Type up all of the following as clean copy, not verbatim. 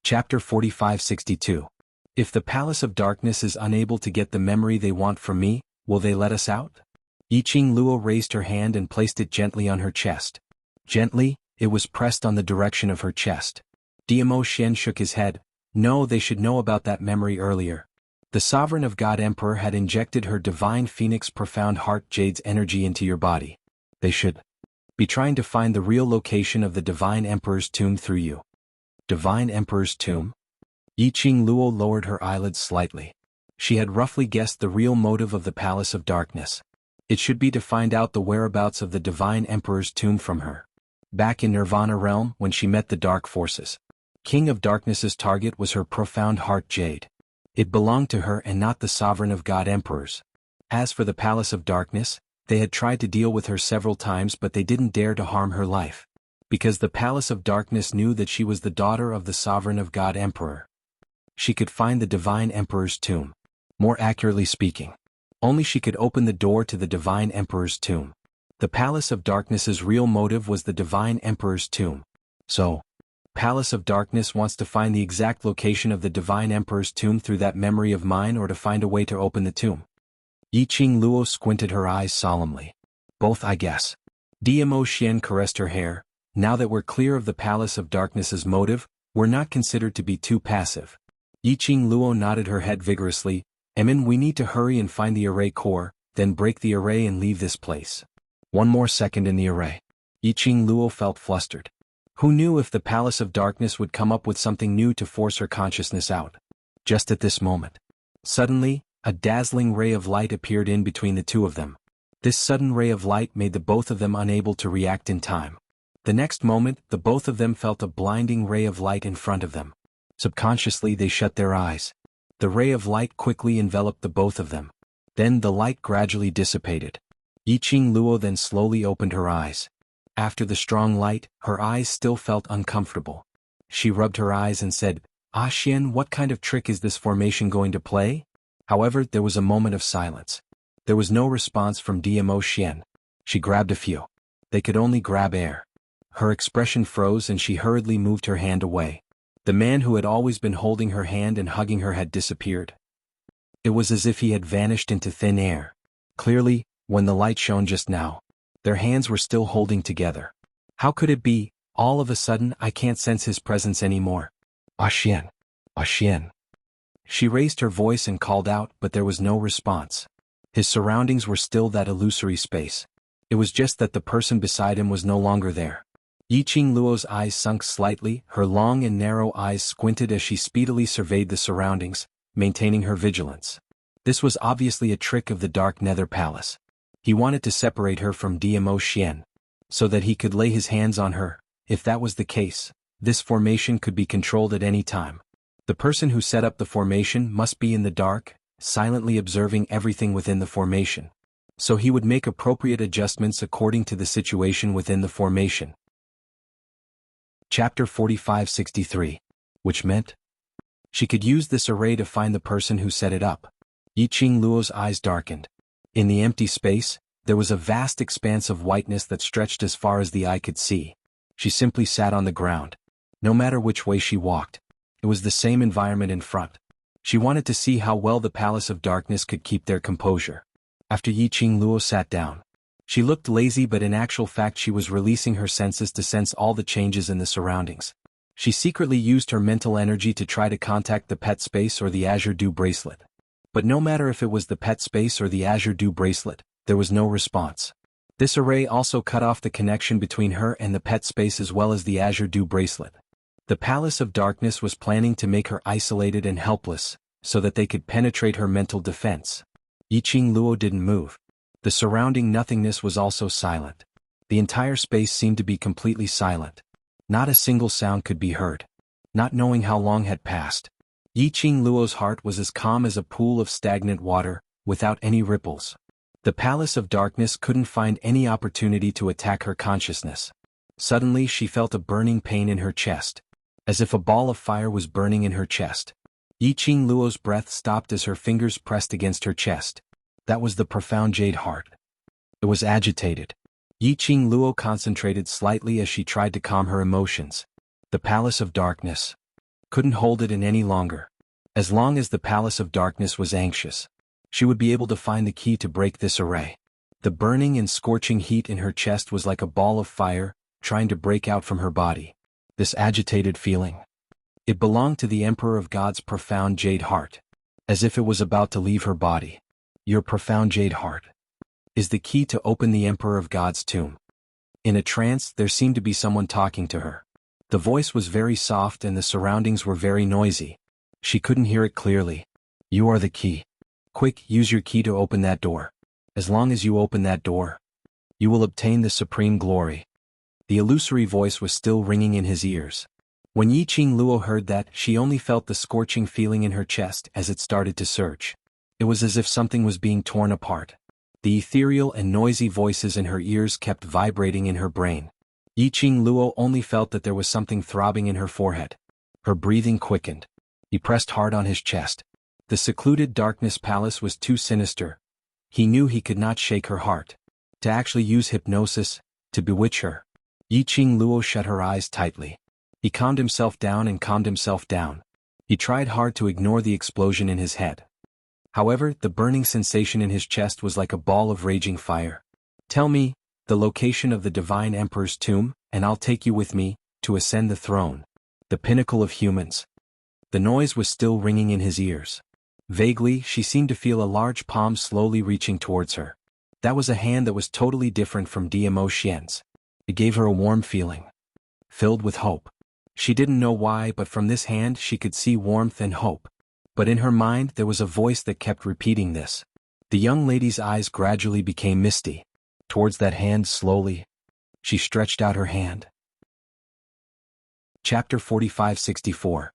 Chapter 4562. If the Palace of Darkness is unable to get the memory they want from me, will they let us out? Yiqing Luo raised her hand and placed it gently on her chest. Gently, it was pressed on the direction of her chest. Diamo Xian shook his head. No, they should know about that memory earlier. The Sovereign of God Emperor had injected her divine phoenix profound heart jade's energy into your body. They should be trying to find the real location of the Divine Emperor's tomb through you. Divine Emperor's tomb? Yiqing Luo lowered her eyelids slightly. She had roughly guessed the real motive of the Palace of Darkness. It should be to find out the whereabouts of the Divine Emperor's tomb from her. Back in Nirvana realm when she met the Dark Forces, King of Darkness's target was her profound heart jade. It belonged to her and not the Sovereign of God Emperors. As for the Palace of Darkness, they had tried to deal with her several times but they didn't dare to harm her life. Because the Palace of Darkness knew that she was the daughter of the Sovereign of God Emperor. She could find the Divine Emperor's tomb. More accurately speaking, only she could open the door to the Divine Emperor's tomb. The Palace of Darkness's real motive was the Divine Emperor's tomb. So, Palace of Darkness wants to find the exact location of the Divine Emperor's tomb through that memory of mine or to find a way to open the tomb. Yiqing Luo squinted her eyes solemnly. Both, I guess. Diamo Xian caressed her hair. Now that we're clear of the Palace of Darkness's motive, we're not considered to be too passive. Yiqing Luo nodded her head vigorously. Emin, we need to hurry and find the array core, then break the array and leave this place. One more second in the array. Yiqing Luo felt flustered. Who knew if the Palace of Darkness would come up with something new to force her consciousness out? Just at this moment. Suddenly, a dazzling ray of light appeared in between the two of them. This sudden ray of light made the both of them unable to react in time. The next moment, the both of them felt a blinding ray of light in front of them. Subconsciously they shut their eyes. The ray of light quickly enveloped the both of them. Then the light gradually dissipated. Yiqing Luo then slowly opened her eyes. After the strong light, her eyes still felt uncomfortable. She rubbed her eyes and said, Ah Xian, what kind of trick is this formation going to play? However, there was a moment of silence. There was no response from Diamo Xian. She grabbed a few. They could only grab air. Her expression froze and she hurriedly moved her hand away. The man who had always been holding her hand and hugging her had disappeared. It was as if he had vanished into thin air. Clearly, when the light shone just now, their hands were still holding together. How could it be, all of a sudden I can't sense his presence anymore? Ah Xian. Ah Xian. She raised her voice and called out, but there was no response. His surroundings were still that illusory space. It was just that the person beside him was no longer there. Yiqing Luo's eyes sunk slightly, her long and narrow eyes squinted as she speedily surveyed the surroundings, maintaining her vigilance. This was obviously a trick of the Dark Nether Palace. He wanted to separate her from Diamo Xian, so that he could lay his hands on her. If that was the case, this formation could be controlled at any time. The person who set up the formation must be in the dark, silently observing everything within the formation. So he would make appropriate adjustments according to the situation within the formation. Chapter 4563. Which meant? She could use this array to find the person who set it up. Yiqing Luo's eyes darkened. In the empty space, there was a vast expanse of whiteness that stretched as far as the eye could see. She simply sat on the ground. No matter which way she walked, it was the same environment in front. She wanted to see how well the Palace of Darkness could keep their composure. After Yiqing Luo sat down, she looked lazy but in actual fact she was releasing her senses to sense all the changes in the surroundings. She secretly used her mental energy to try to contact the pet space or the Azure Dew bracelet. But no matter if it was the pet space or the Azure Dew bracelet, there was no response. This array also cut off the connection between her and the pet space as well as the Azure Dew bracelet. The Palace of Darkness was planning to make her isolated and helpless, so that they could penetrate her mental defense. Yiqing Luo didn't move. The surrounding nothingness was also silent. The entire space seemed to be completely silent. Not a single sound could be heard. Not knowing how long had passed, Yiqing Luo's heart was as calm as a pool of stagnant water, without any ripples. The Palace of Darkness couldn't find any opportunity to attack her consciousness. Suddenly she felt a burning pain in her chest. As if a ball of fire was burning in her chest. Yiqing Luo's breath stopped as her fingers pressed against her chest. That was the profound jade heart. It was agitated. Yiqing Luo concentrated slightly as she tried to calm her emotions. The Palace of Darkness. couldn't hold it in any longer. As long as the Palace of Darkness was anxious, she would be able to find the key to break this array. The burning and scorching heat in her chest was like a ball of fire, trying to break out from her body. This agitated feeling. It belonged to the Emperor of God's profound jade heart. As if it was about to leave her body. Your profound jade heart is the key to open the Emperor of God's tomb. In a trance, there seemed to be someone talking to her. The voice was very soft and the surroundings were very noisy. She couldn't hear it clearly. You are the key. Quick, use your key to open that door. As long as you open that door, you will obtain the supreme glory. The illusory voice was still ringing in his ears. When Yiqing Luo heard that, she only felt the scorching feeling in her chest as it started to surge. It was as if something was being torn apart. The ethereal and noisy voices in her ears kept vibrating in her brain. Yiqing Luo only felt that there was something throbbing in her forehead. Her breathing quickened. He pressed hard on his chest. The secluded darkness palace was too sinister. He knew he could not shake her heart. To actually use hypnosis, to bewitch her. Yiqing Luo shut her eyes tightly. He calmed himself down and calmed himself down. He tried hard to ignore the explosion in his head. However, the burning sensation in his chest was like a ball of raging fire. Tell me the location of the Divine Emperor's tomb, and I'll take you with me, to ascend the throne. The pinnacle of humans. The noise was still ringing in his ears. Vaguely, she seemed to feel a large palm slowly reaching towards her. That was a hand that was totally different from DMO Xian's. It gave her a warm feeling. Filled with hope. She didn't know why, but from this hand she could see warmth and hope. But in her mind there was a voice that kept repeating this. The young lady's eyes gradually became misty. Towards that hand slowly. She stretched out her hand. Chapter 45-64.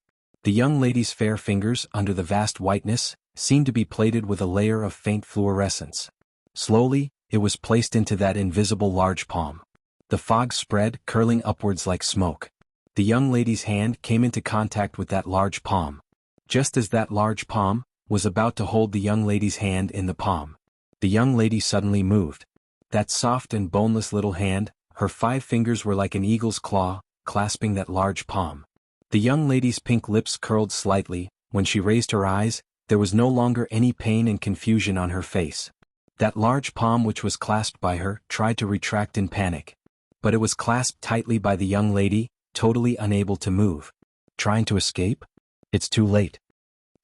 The young lady's fair fingers, under the vast whiteness, seemed to be plated with a layer of faint fluorescence. Slowly, it was placed into that invisible large palm. The fog spread, curling upwards like smoke. The young lady's hand came into contact with that large palm. Just as that large palm was about to hold the young lady's hand in the palm, the young lady suddenly moved. That soft and boneless little hand, her 5 fingers were like an eagle's claw, clasping that large palm. The young lady's pink lips curled slightly. When she raised her eyes, there was no longer any pain and confusion on her face. That large palm which was clasped by her tried to retract in panic. But it was clasped tightly by the young lady, totally unable to move. Trying to escape? It's too late.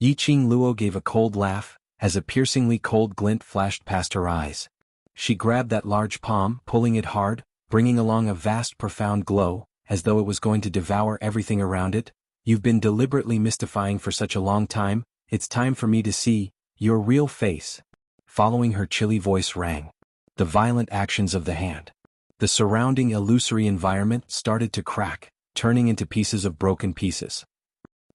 Yiqing Luo gave a cold laugh, as a piercingly cold glint flashed past her eyes. She grabbed that large palm, pulling it hard, bringing along a vast profound glow, as though it was going to devour everything around it. You've been deliberately mystifying for such a long time, it's time for me to see your real face. Following her chilly voice rang the violent actions of the hand. The surrounding illusory environment started to crack, turning into pieces of broken pieces.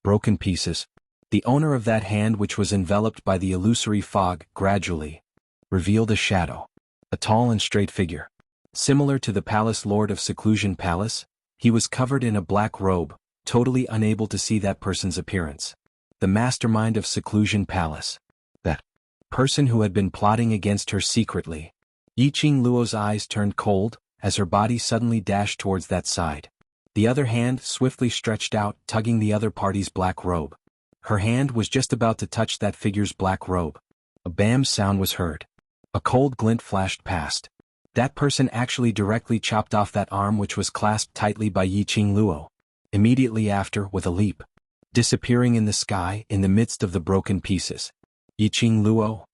Broken pieces. The owner of that hand, which was enveloped by the illusory fog, gradually revealed a shadow. A tall and straight figure. Similar to the Palace Lord of Seclusion Palace, he was covered in a black robe, totally unable to see that person's appearance. The mastermind of Seclusion Palace. That person who had been plotting against her secretly. Yiqing Luo's eyes turned cold, as her body suddenly dashed towards that side. The other hand swiftly stretched out, tugging the other party's black robe. Her hand was just about to touch that figure's black robe. A bam sound was heard. A cold glint flashed past. That person actually directly chopped off that arm which was clasped tightly by Yiqing Luo. Immediately after, with a leap, disappearing in the sky in the midst of the broken pieces. Yiqing Luo?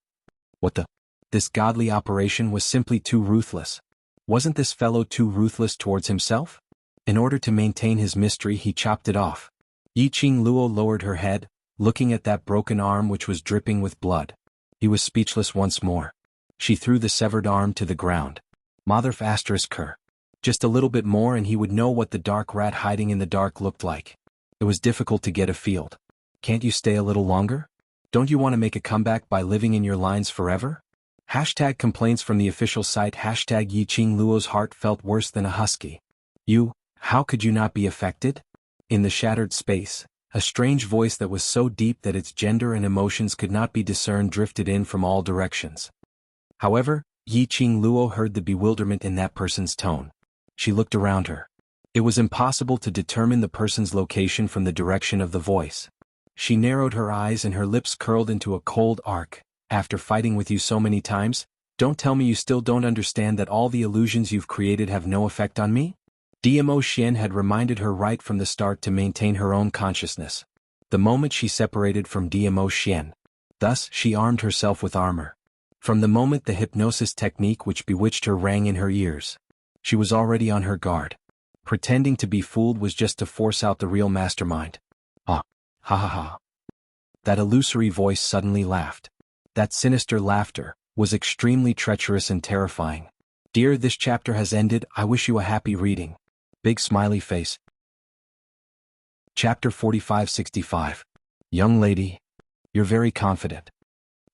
What the? This godly operation was simply too ruthless. Wasn't this fellow too ruthless towards himself? In order to maintain his mystery, he chopped it off. Yiqing Luo lowered her head, looking at that broken arm which was dripping with blood. He was speechless once more. She threw the severed arm to the ground. Motherf asterisk her. Just a little bit more and he would know what the dark rat hiding in the dark looked like. It was difficult to get a field. Can't you stay a little longer? Don't you want to make a comeback by living in your lines forever? Hashtag complaints from the official site. Hashtag Yiqing Luo's heart felt worse than a husky. How could you not be affected? In the shattered space, a strange voice that was so deep that its gender and emotions could not be discerned drifted in from all directions. However, Yiqing Luo heard the bewilderment in that person's tone. She looked around her. It was impossible to determine the person's location from the direction of the voice. She narrowed her eyes and her lips curled into a cold arc. After fighting with you so many times, don't tell me you still don't understand that all the illusions you've created have no effect on me? Dmo Xian had reminded her right from the start to maintain her own consciousness. The moment she separated from Dmo Xian. Thus, she armed herself with armor. From the moment the hypnosis technique which bewitched her rang in her ears, she was already on her guard. Pretending to be fooled was just to force out the real mastermind. Ah, ha ha ha. That illusory voice suddenly laughed. That sinister laughter was extremely treacherous and terrifying. Dear, this chapter has ended. I wish you a happy reading. Big smiley face. Chapter 4565. Young lady, you're very confident.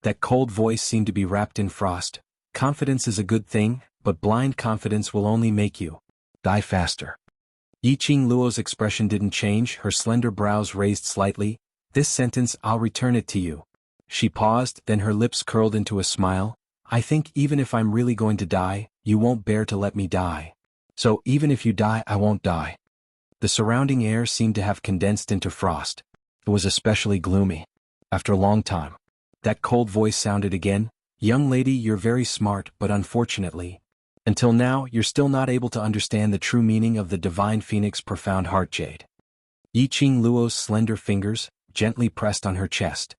That cold voice seemed to be wrapped in frost. Confidence is a good thing, but blind confidence will only make you die faster. Yiqing Luo's expression didn't change, her slender brows raised slightly. This sentence, I'll return it to you. She paused, then her lips curled into a smile. I think even if I'm really going to die, you won't bear to let me die. So even if you die, I won't die. The surrounding air seemed to have condensed into frost. It was especially gloomy. After a long time, that cold voice sounded again. Young lady, you're very smart, but unfortunately, until now, you're still not able to understand the true meaning of the divine phoenix profound heart jade. Yiqing Luo's slender fingers gently pressed on her chest.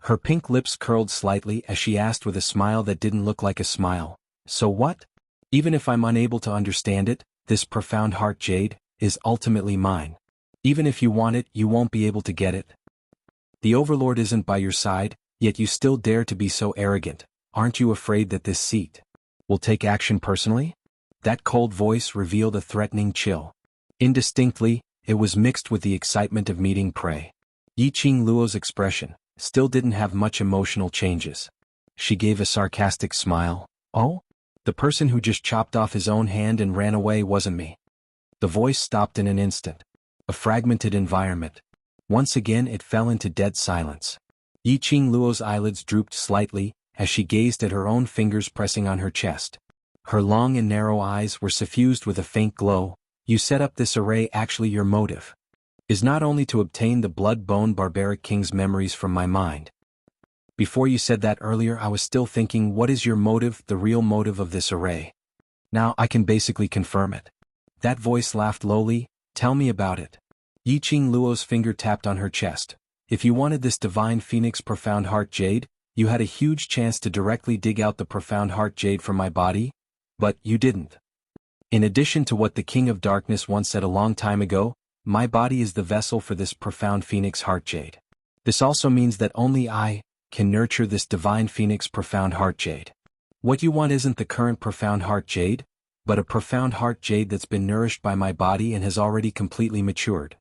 Her pink lips curled slightly as she asked with a smile that didn't look like a smile. So what? Even if I'm unable to understand it, this profound heart jade is ultimately mine. Even if you want it, you won't be able to get it. The Overlord isn't by your side, yet you still dare to be so arrogant. Aren't you afraid that this seat will take action personally? That cold voice revealed a threatening chill. Indistinctly, it was mixed with the excitement of meeting prey. Yiqing Luo's expression still didn't have much emotional changes. She gave a sarcastic smile. Oh? The person who just chopped off his own hand and ran away wasn't me. The voice stopped in an instant. A fragmented environment. Once again it fell into dead silence. Yiqing Luo's eyelids drooped slightly as she gazed at her own fingers pressing on her chest. Her long and narrow eyes were suffused with a faint glow. You set up this array, actually your motive is not only to obtain the blood-bone barbaric king's memories from my mind. Before you said that earlier, I was still thinking, what is your motive, the real motive of this array? Now I can basically confirm it. That voice laughed lowly. Tell me about it. Yiqing Luo's finger tapped on her chest. If you wanted this divine phoenix profound heart jade, you had a huge chance to directly dig out the profound heart jade from my body, but you didn't. In addition to what the King of Darkness once said a long time ago, my body is the vessel for this profound phoenix heart jade. This also means that only I can nurture this divine phoenix profound heart jade. What you want isn't the current profound heart jade, but a profound heart jade that's been nourished by my body and has already completely matured.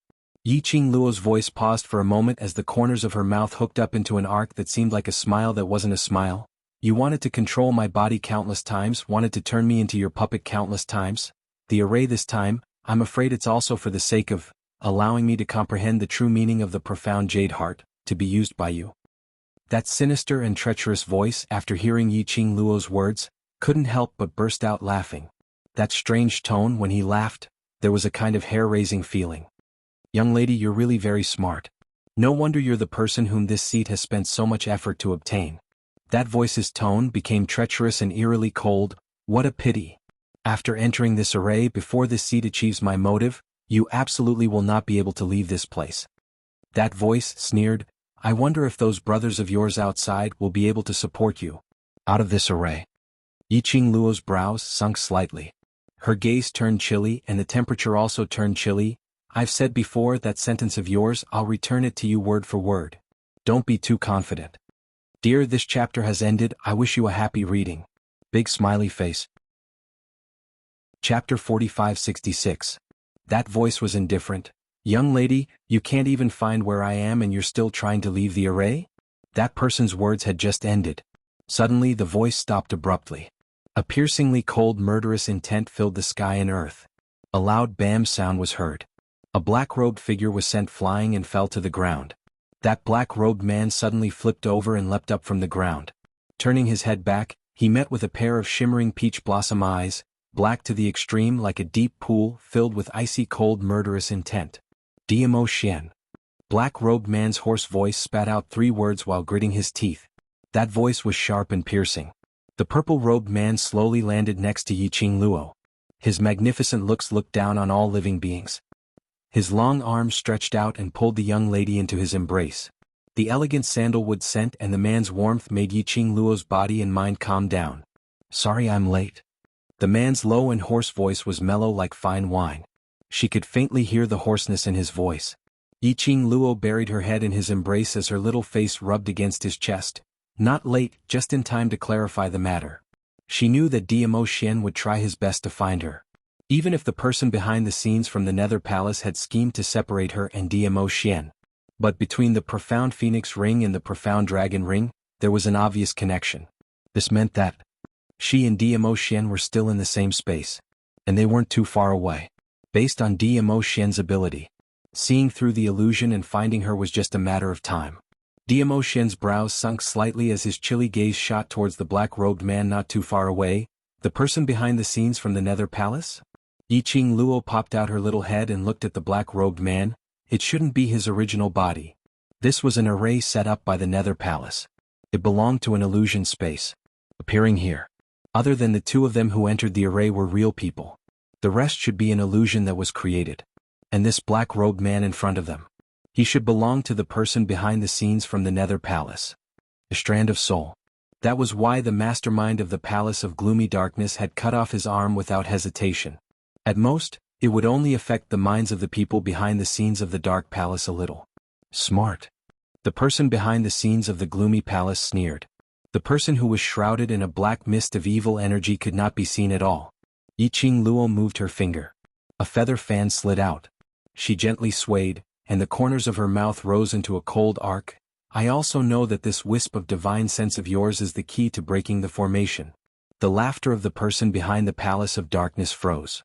Yiqing Luo's voice paused for a moment as the corners of her mouth hooked up into an arc that seemed like a smile that wasn't a smile. You wanted to control my body countless times, wanted to turn me into your puppet countless times. The array this time, I'm afraid it's also for the sake of allowing me to comprehend the true meaning of the profound jade heart, to be used by you. That sinister and treacherous voice, after hearing Yiqing Luo's words, couldn't help but burst out laughing. That strange tone, when he laughed, there was a kind of hair-raising feeling. Young lady, you're really very smart. No wonder you're the person whom this seat has spent so much effort to obtain. That voice's tone became treacherous and eerily cold. What a pity. After entering this array before this seat achieves my motive, you absolutely will not be able to leave this place. That voice sneered. I wonder if those brothers of yours outside will be able to support you out of this array. Yiqing Luo's brows sunk slightly. Her gaze turned chilly and the temperature also turned chilly. I've said before, that sentence of yours, I'll return it to you word for word. Don't be too confident. Dear, this chapter has ended. I wish you a happy reading. Big smiley face. Chapter 4566. That voice was indifferent. Young lady, you can't even find where I am and you're still trying to leave the array? That person's words had just ended. Suddenly the voice stopped abruptly. A piercingly cold murderous intent filled the sky and earth. A loud bam sound was heard. A black-robed figure was sent flying and fell to the ground. That black-robed man suddenly flipped over and leapt up from the ground. Turning his head back, he met with a pair of shimmering peach blossom eyes. black to the extreme like a deep pool filled with icy cold murderous intent. Dmo Xian. Black-robed man's hoarse voice spat out 3 words while gritting his teeth. That voice was sharp and piercing. The purple-robed man slowly landed next to Yiqing Luo. His magnificent looks looked down on all living beings. His long arms stretched out and pulled the young lady into his embrace. The elegant sandalwood scent and the man's warmth made Yiqing Luo's body and mind calm down. Sorry I'm late. The man's low and hoarse voice was mellow like fine wine. She could faintly hear the hoarseness in his voice. Yiqing Luo buried her head in his embrace as her little face rubbed against his chest. Not late, just in time to clarify the matter. She knew that Dmo Xian would try his best to find her. Even if the person behind the scenes from the Nether Palace had schemed to separate her and Dmo Xian. But between the profound Phoenix Ring and the profound Dragon Ring, there was an obvious connection. This meant that she and Dmo Xian were still in the same space. And they weren't too far away. Based on Dmo Xian's ability, seeing through the illusion and finding her was just a matter of time. Dmo Xian's brows sunk slightly as his chilly gaze shot towards the black-robed man not too far away, the person behind the scenes from the Nether Palace. Yiqing Luo popped out her little head and looked at the black-robed man. It shouldn't be his original body. This was an array set up by the Nether Palace. It belonged to an illusion space. Appearing here. Other than the 2 of them who entered the array were real people. The rest should be an illusion that was created. And this black-robed man in front of them. He should belong to the person behind the scenes from the Nether Palace. A strand of soul. That was why the mastermind of the Palace of Gloomy Darkness had cut off his arm without hesitation. At most, it would only affect the minds of the people behind the scenes of the Dark Palace a little. Smart. The person behind the scenes of the Gloomy Palace sneered. The person who was shrouded in a black mist of evil energy could not be seen at all. Yiqing Luo moved her finger. A feather fan slid out. She gently swayed, and the corners of her mouth rose into a cold arc. I also know that this wisp of divine sense of yours is the key to breaking the formation. The laughter of the person behind the Palace of Darkness froze.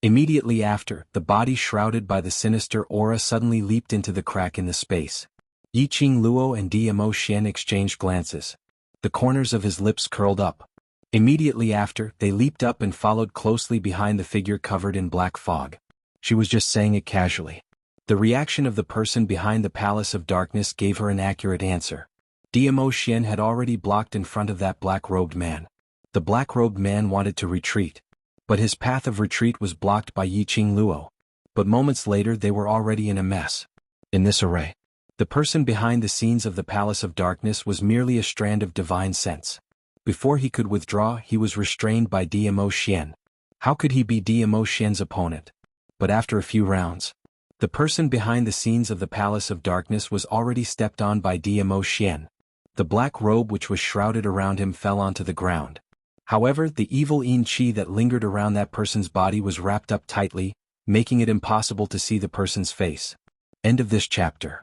Immediately after, the body shrouded by the sinister aura suddenly leaped into the crack in the space. Yiqing Luo and Dmo Xian exchanged glances. The corners of his lips curled up. Immediately after, they leaped up and followed closely behind the figure covered in black fog. She was just saying it casually. The reaction of the person behind the Palace of Darkness gave her an accurate answer. Dmo Xian had already blocked in front of that black-robed man. The black-robed man wanted to retreat. But his path of retreat was blocked by Yiqing Luo. But moments later they were already in a mess. In this array, the person behind the scenes of the Palace of Darkness was merely a strand of divine sense. Before he could withdraw, he was restrained by Dmo Xian. How could he be Dmo Xian's opponent? But after a few rounds, the person behind the scenes of the Palace of Darkness was already stepped on by Dmo Xian. The black robe which was shrouded around him fell onto the ground. However, the evil yin qi that lingered around that person's body was wrapped up tightly, making it impossible to see the person's face. End of this chapter.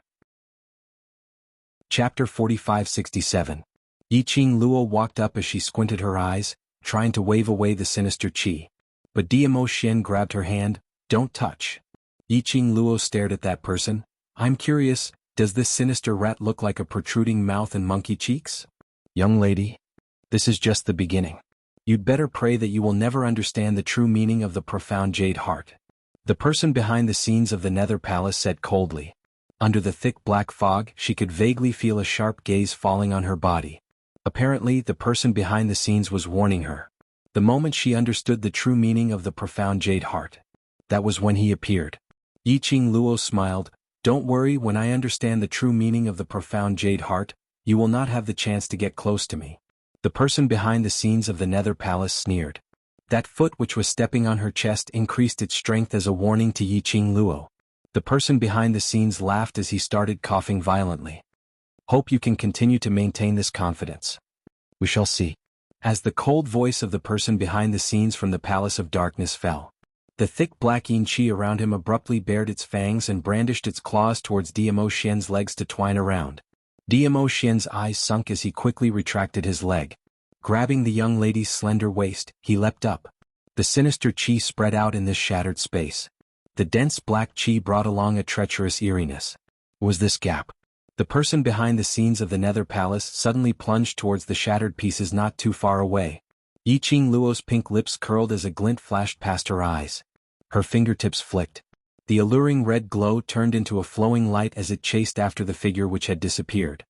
Chapter 4567. Yiqing Luo walked up as she squinted her eyes, trying to wave away the sinister qi. But Dmo Xian grabbed her hand. Don't touch. Yiqing Luo stared at that person. I'm curious, does this sinister rat look like a protruding mouth and monkey cheeks? Young lady, this is just the beginning. You'd better pray that you will never understand the true meaning of the profound jade heart. The person behind the scenes of the Nether Palace said coldly. Under the thick black fog, she could vaguely feel a sharp gaze falling on her body. Apparently, the person behind the scenes was warning her. The moment she understood the true meaning of the profound jade heart, that was when he appeared. Yiqing Luo smiled. Don't worry, when I understand the true meaning of the profound jade heart, you will not have the chance to get close to me. The person behind the scenes of the Nether Palace sneered. That foot which was stepping on her chest increased its strength as a warning to Yiqing Luo. The person behind the scenes laughed as he started coughing violently. Hope you can continue to maintain this confidence. We shall see. As the cold voice of the person behind the scenes from the Palace of Darkness fell, the thick black yin qi around him abruptly bared its fangs and brandished its claws towards Dmo Xian's legs to twine around. Dmo Xian's eyes sunk as he quickly retracted his leg. Grabbing the young lady's slender waist, he leapt up. The sinister qi spread out in this shattered space. The dense black qi brought along a treacherous eeriness. Was this gap? The person behind the scenes of the Nether Palace suddenly plunged towards the shattered pieces not too far away. Yiqing Luo's pink lips curled as a glint flashed past her eyes. Her fingertips flicked. The alluring red glow turned into a flowing light as it chased after the figure which had disappeared.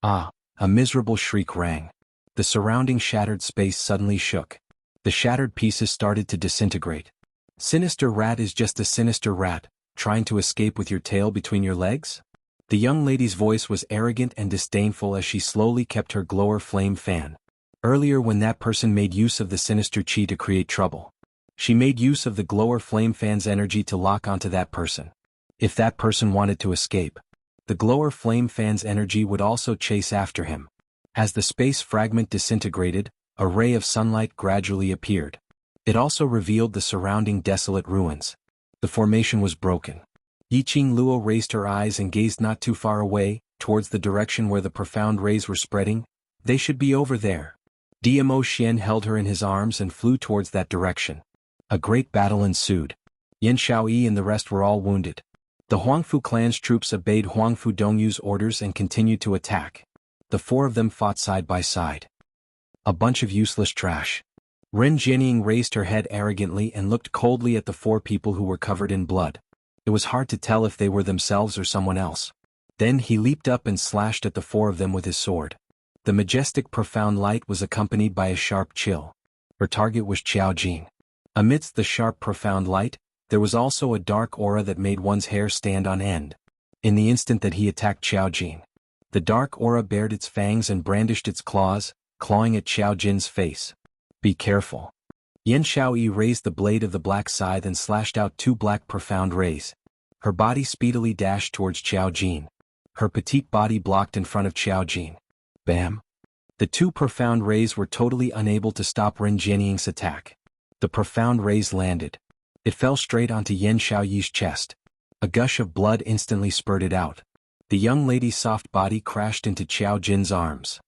Ah! A miserable shriek rang. The surrounding shattered space suddenly shook. The shattered pieces started to disintegrate. Sinister rat is just a sinister rat, trying to escape with your tail between your legs? The young lady's voice was arrogant and disdainful as she slowly kept her glower flame fan. Earlier when that person made use of the sinister chi to create trouble. She made use of the glower flame fan's energy to lock onto that person. If that person wanted to escape, the glower flame fan's energy would also chase after him. As the space fragment disintegrated, a ray of sunlight gradually appeared. It also revealed the surrounding desolate ruins. The formation was broken. Yiqing Luo raised her eyes and gazed not too far away, towards the direction where the profound rays were spreading. They should be over there. Dmo Xian held her in his arms and flew towards that direction. A great battle ensued. Yan Xiaoyi and the rest were all wounded. The Huangfu clan's troops obeyed Huangfu Dongyu's orders and continued to attack. The four of them fought side by side. A bunch of useless trash. Ren Jianying raised her head arrogantly and looked coldly at the four people who were covered in blood. It was hard to tell if they were themselves or someone else. Then he leaped up and slashed at the four of them with his sword. The majestic profound light was accompanied by a sharp chill. Her target was Qiao Jin. Amidst the sharp profound light, there was also a dark aura that made one's hair stand on end. In the instant that he attacked Qiao Jin, the dark aura bared its fangs and brandished its claws, clawing at Qiao Jin's face. Be careful. Yan Xiaoyi raised the blade of the black scythe and slashed out two black profound rays. Her body speedily dashed towards Qiao Jin. Her petite body blocked in front of Qiao Jin. Bam! The two profound rays were totally unable to stop Ren Jianying's attack. The profound rays landed. It fell straight onto Yan Xiaoyi's chest. A gush of blood instantly spurted out. The young lady's soft body crashed into Qiao Jin's arms.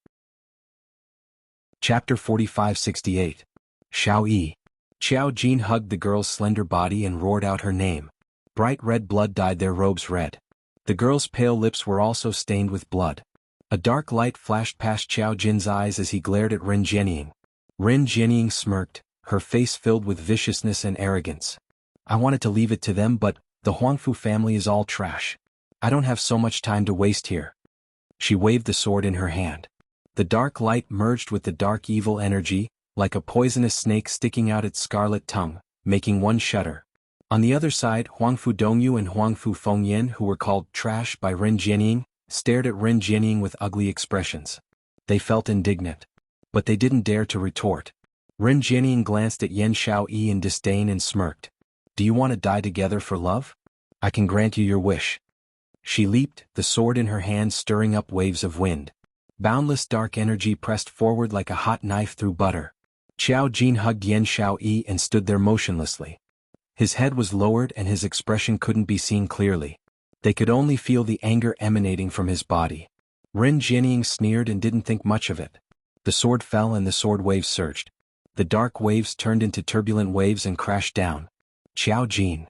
Chapter 4568. Xiaoyi. Qiao Jin hugged the girl's slender body and roared out her name. Bright red blood dyed their robes red. The girl's pale lips were also stained with blood. A dark light flashed past Qiao Jin's eyes as he glared at Ren Jianying. Ren Jianying smirked, her face filled with viciousness and arrogance. I wanted to leave it to them, but the Huangfu family is all trash. I don't have so much time to waste here. She waved the sword in her hand. The dark light merged with the dark evil energy, like a poisonous snake sticking out its scarlet tongue, making one shudder. On the other side, Huangfu Dongyu and Huangfu Fengyan, who were called trash by Ren Jianying, stared at Ren Jianying with ugly expressions. They felt indignant. But they didn't dare to retort. Ren Jianying glanced at Yan Xiaoyi in disdain and smirked. Do you want to die together for love? I can grant you your wish. She leaped, the sword in her hand stirring up waves of wind. Boundless dark energy pressed forward like a hot knife through butter. Qiao Jin hugged Yan Xiaoyi and stood there motionlessly. His head was lowered and his expression couldn't be seen clearly. They could only feel the anger emanating from his body. Ren Jianying sneered and didn't think much of it. The sword fell and the sword waves surged. The dark waves turned into turbulent waves and crashed down. Qiao Jin.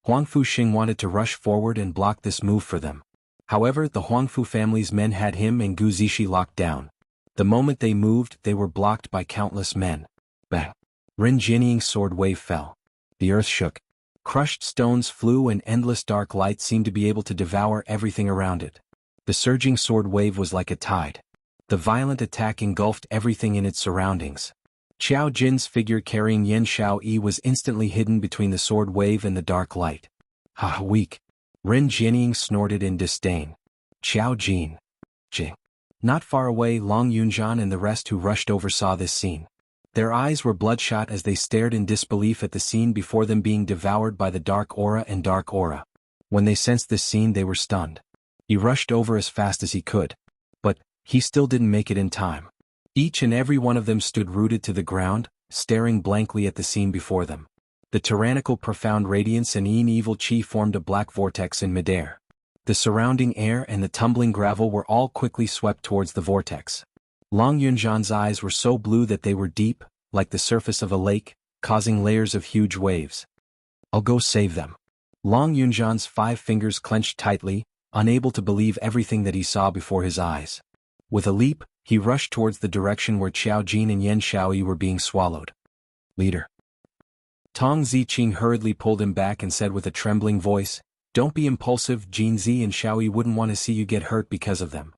Huangfu Xing wanted to rush forward and block this move for them. However, the Huangfu family's men had him and Gu Zishi locked down. The moment they moved, they were blocked by countless men. Bang! Ren Jianying's sword wave fell. The earth shook. Crushed stones flew and endless dark light seemed to be able to devour everything around it. The surging sword wave was like a tide. The violent attack engulfed everything in its surroundings. Qiao Jin's figure carrying Yan Xiaoyi was instantly hidden between the sword wave and the dark light. Ha! Weak! Ren Jianying snorted in disdain. Qiao Jin. Jing. Not far away, Long Yunzhan and the rest who rushed over saw this scene. Their eyes were bloodshot as they stared in disbelief at the scene before them being devoured by the dark aura and dark aura. When they sensed this scene, they were stunned. He rushed over as fast as he could. But he still didn't make it in time. Each and every one of them stood rooted to the ground, staring blankly at the scene before them. The tyrannical profound radiance and evil chi formed a black vortex in midair. The surrounding air and the tumbling gravel were all quickly swept towards the vortex. Long Yunzhan's eyes were so blue that they were deep, like the surface of a lake, causing layers of huge waves. I'll go save them. Long Yunzhan's 5 fingers clenched tightly, unable to believe everything that he saw before his eyes. With a leap, He rushed towards the direction where Qiao Jin and Yan Shaoyi were being swallowed. Leader. Tong Ziqing hurriedly pulled him back and said with a trembling voice, "Don't be impulsive, Jin Zi and Shaoyi wouldn't want to see you get hurt because of them."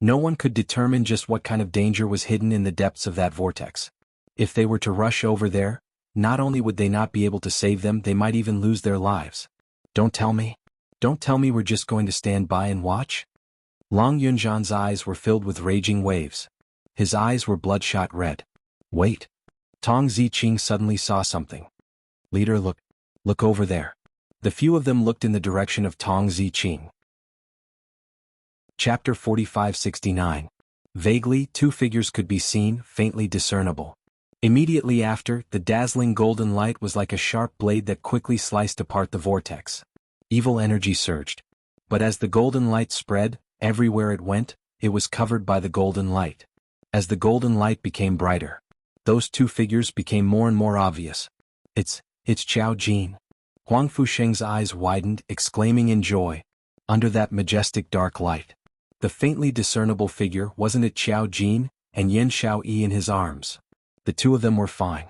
No one could determine just what kind of danger was hidden in the depths of that vortex. If they were to rush over there, not only would they not be able to save them, they might even lose their lives. Don't tell me we're just going to stand by and watch? Long Yunzhan's eyes were filled with raging waves. His eyes were bloodshot red. Wait. Tong Ziqing suddenly saw something. Leader, look over there. The few of them looked in the direction of Tong Ziqing. Chapter 4569. Vaguely, two figures could be seen, faintly discernible. Immediately after, the dazzling golden light was like a sharp blade that quickly sliced apart the vortex. Evil energy surged. But as the golden light spread, everywhere it went, it was covered by the golden light. As the golden light became brighter, those two figures became more and more obvious. It's Qiao Jin. Huang Fusheng's eyes widened, exclaiming in joy. Under that majestic dark light, the faintly discernible figure, wasn't it Qiao Jin, and Yan Shaoyi in his arms? The two of them were fine.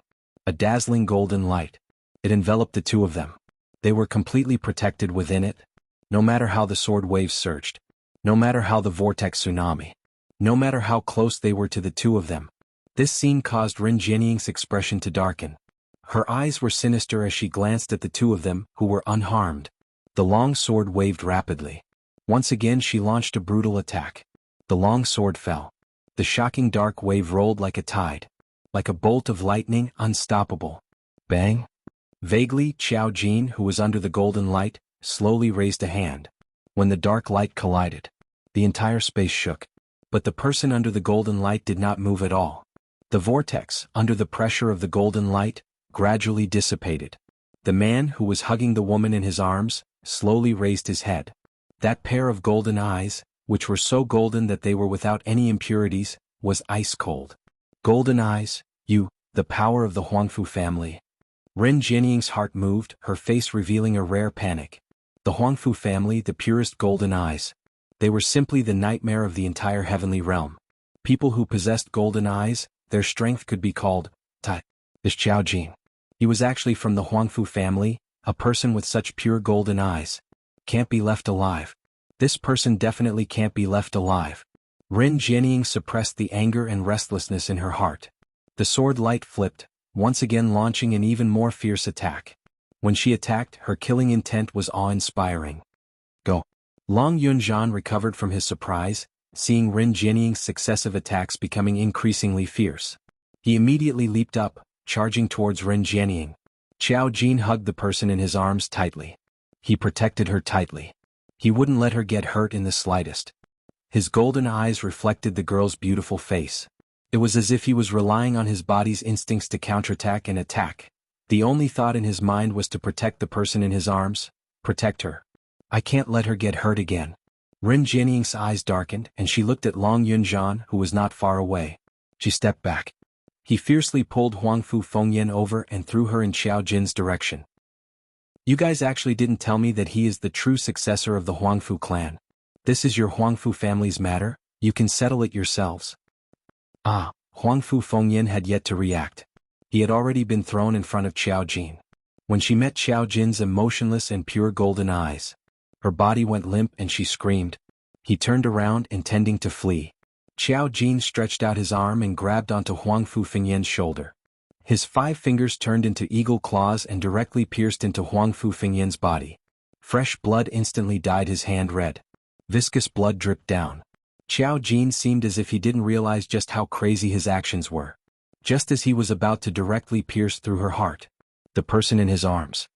A dazzling golden light. It enveloped the two of them. They were completely protected within it. No matter how the sword waves surged, no matter how the vortex tsunami, no matter how close they were to the two of them, this scene caused Ren Jianying's expression to darken. Her eyes were sinister as she glanced at the two of them, who were unharmed. The long sword waved rapidly. Once again she launched a brutal attack. The long sword fell. The shocking dark wave rolled like a tide. Like a bolt of lightning, unstoppable. Bang! Vaguely, Qiao Jin, who was under the golden light, slowly raised a hand. When the dark light collided, the entire space shook. But the person under the golden light did not move at all. The vortex, under the pressure of the golden light, gradually dissipated. The man who was hugging the woman in his arms, slowly raised his head. That pair of golden eyes, which were so golden that they were without any impurities, was ice cold. Golden eyes, the power of the Huangfu family. Ren Jianying's heart moved, her face revealing a rare panic. The Huangfu family, the purest golden eyes. They were simply the nightmare of the entire heavenly realm. People who possessed golden eyes, their strength could be called, This Qiao Jin. He was actually from the Huangfu family, a person with such pure golden eyes. Can't be left alive. This person definitely can't be left alive. Ren Jianying suppressed the anger and restlessness in her heart. The sword light flipped, once again launching an even more fierce attack. When she attacked, her killing intent was awe-inspiring. Go. Long Yunzhan recovered from his surprise, seeing Ren Jianying's successive attacks becoming increasingly fierce. He immediately leaped up, charging towards Ren Jianying. Qiao Jin hugged the person in his arms tightly. He protected her tightly. He wouldn't let her get hurt in the slightest. His golden eyes reflected the girl's beautiful face. It was as if he was relying on his body's instincts to counterattack and attack. The only thought in his mind was to protect the person in his arms, protect her. I can't let her get hurt again. Ren Jianying's eyes darkened, and she looked at Long Yunzhan, who was not far away. She stepped back. He fiercely pulled Huangfu Fengyan over and threw her in Qiao Jin's direction. You guys actually didn't tell me that he is the true successor of the Huangfu clan. This is your Huangfu family's matter, you can settle it yourselves. Huangfu Fengyan had yet to react. He had already been thrown in front of Qiao Jin. When she met Qiao Jin's emotionless and pure golden eyes, her body went limp and she screamed. He turned around, intending to flee. Qiao Jin stretched out his arm and grabbed onto Huangfu Fengyan's shoulder. His 5 fingers turned into eagle claws and directly pierced into Huangfu Fengyan's body. Fresh blood instantly dyed his hand red. Viscous blood dripped down. Qiao Jin seemed as if he didn't realize just how crazy his actions were. Just as he was about to directly pierce through her heart, the person in his arms,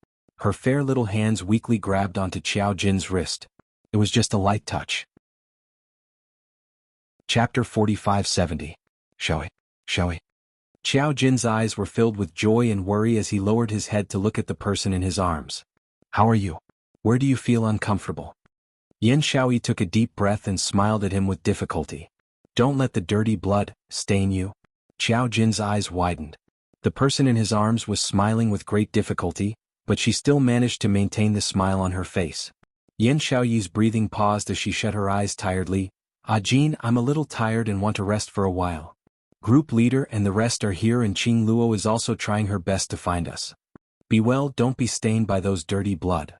her fair little hands weakly grabbed onto Qiao Jin's wrist. It was just a light touch. Chapter 4570. Shaoyi. Qiao Jin's eyes were filled with joy and worry as he lowered his head to look at the person in his arms. How are you? Where do you feel uncomfortable? Yan Shaoyi took a deep breath and smiled at him with difficulty. Don't let the dirty blood stain you. Qiao Jin's eyes widened. The person in his arms was smiling with great difficulty, but she still managed to maintain the smile on her face. Yan Shaoyi's breathing paused as she shut her eyes tiredly. "Ah Jin, I'm a little tired and want to rest for a while. Group leader and the rest are here and Qing Luo is also trying her best to find us. Be well, don't be stained by those dirty blood."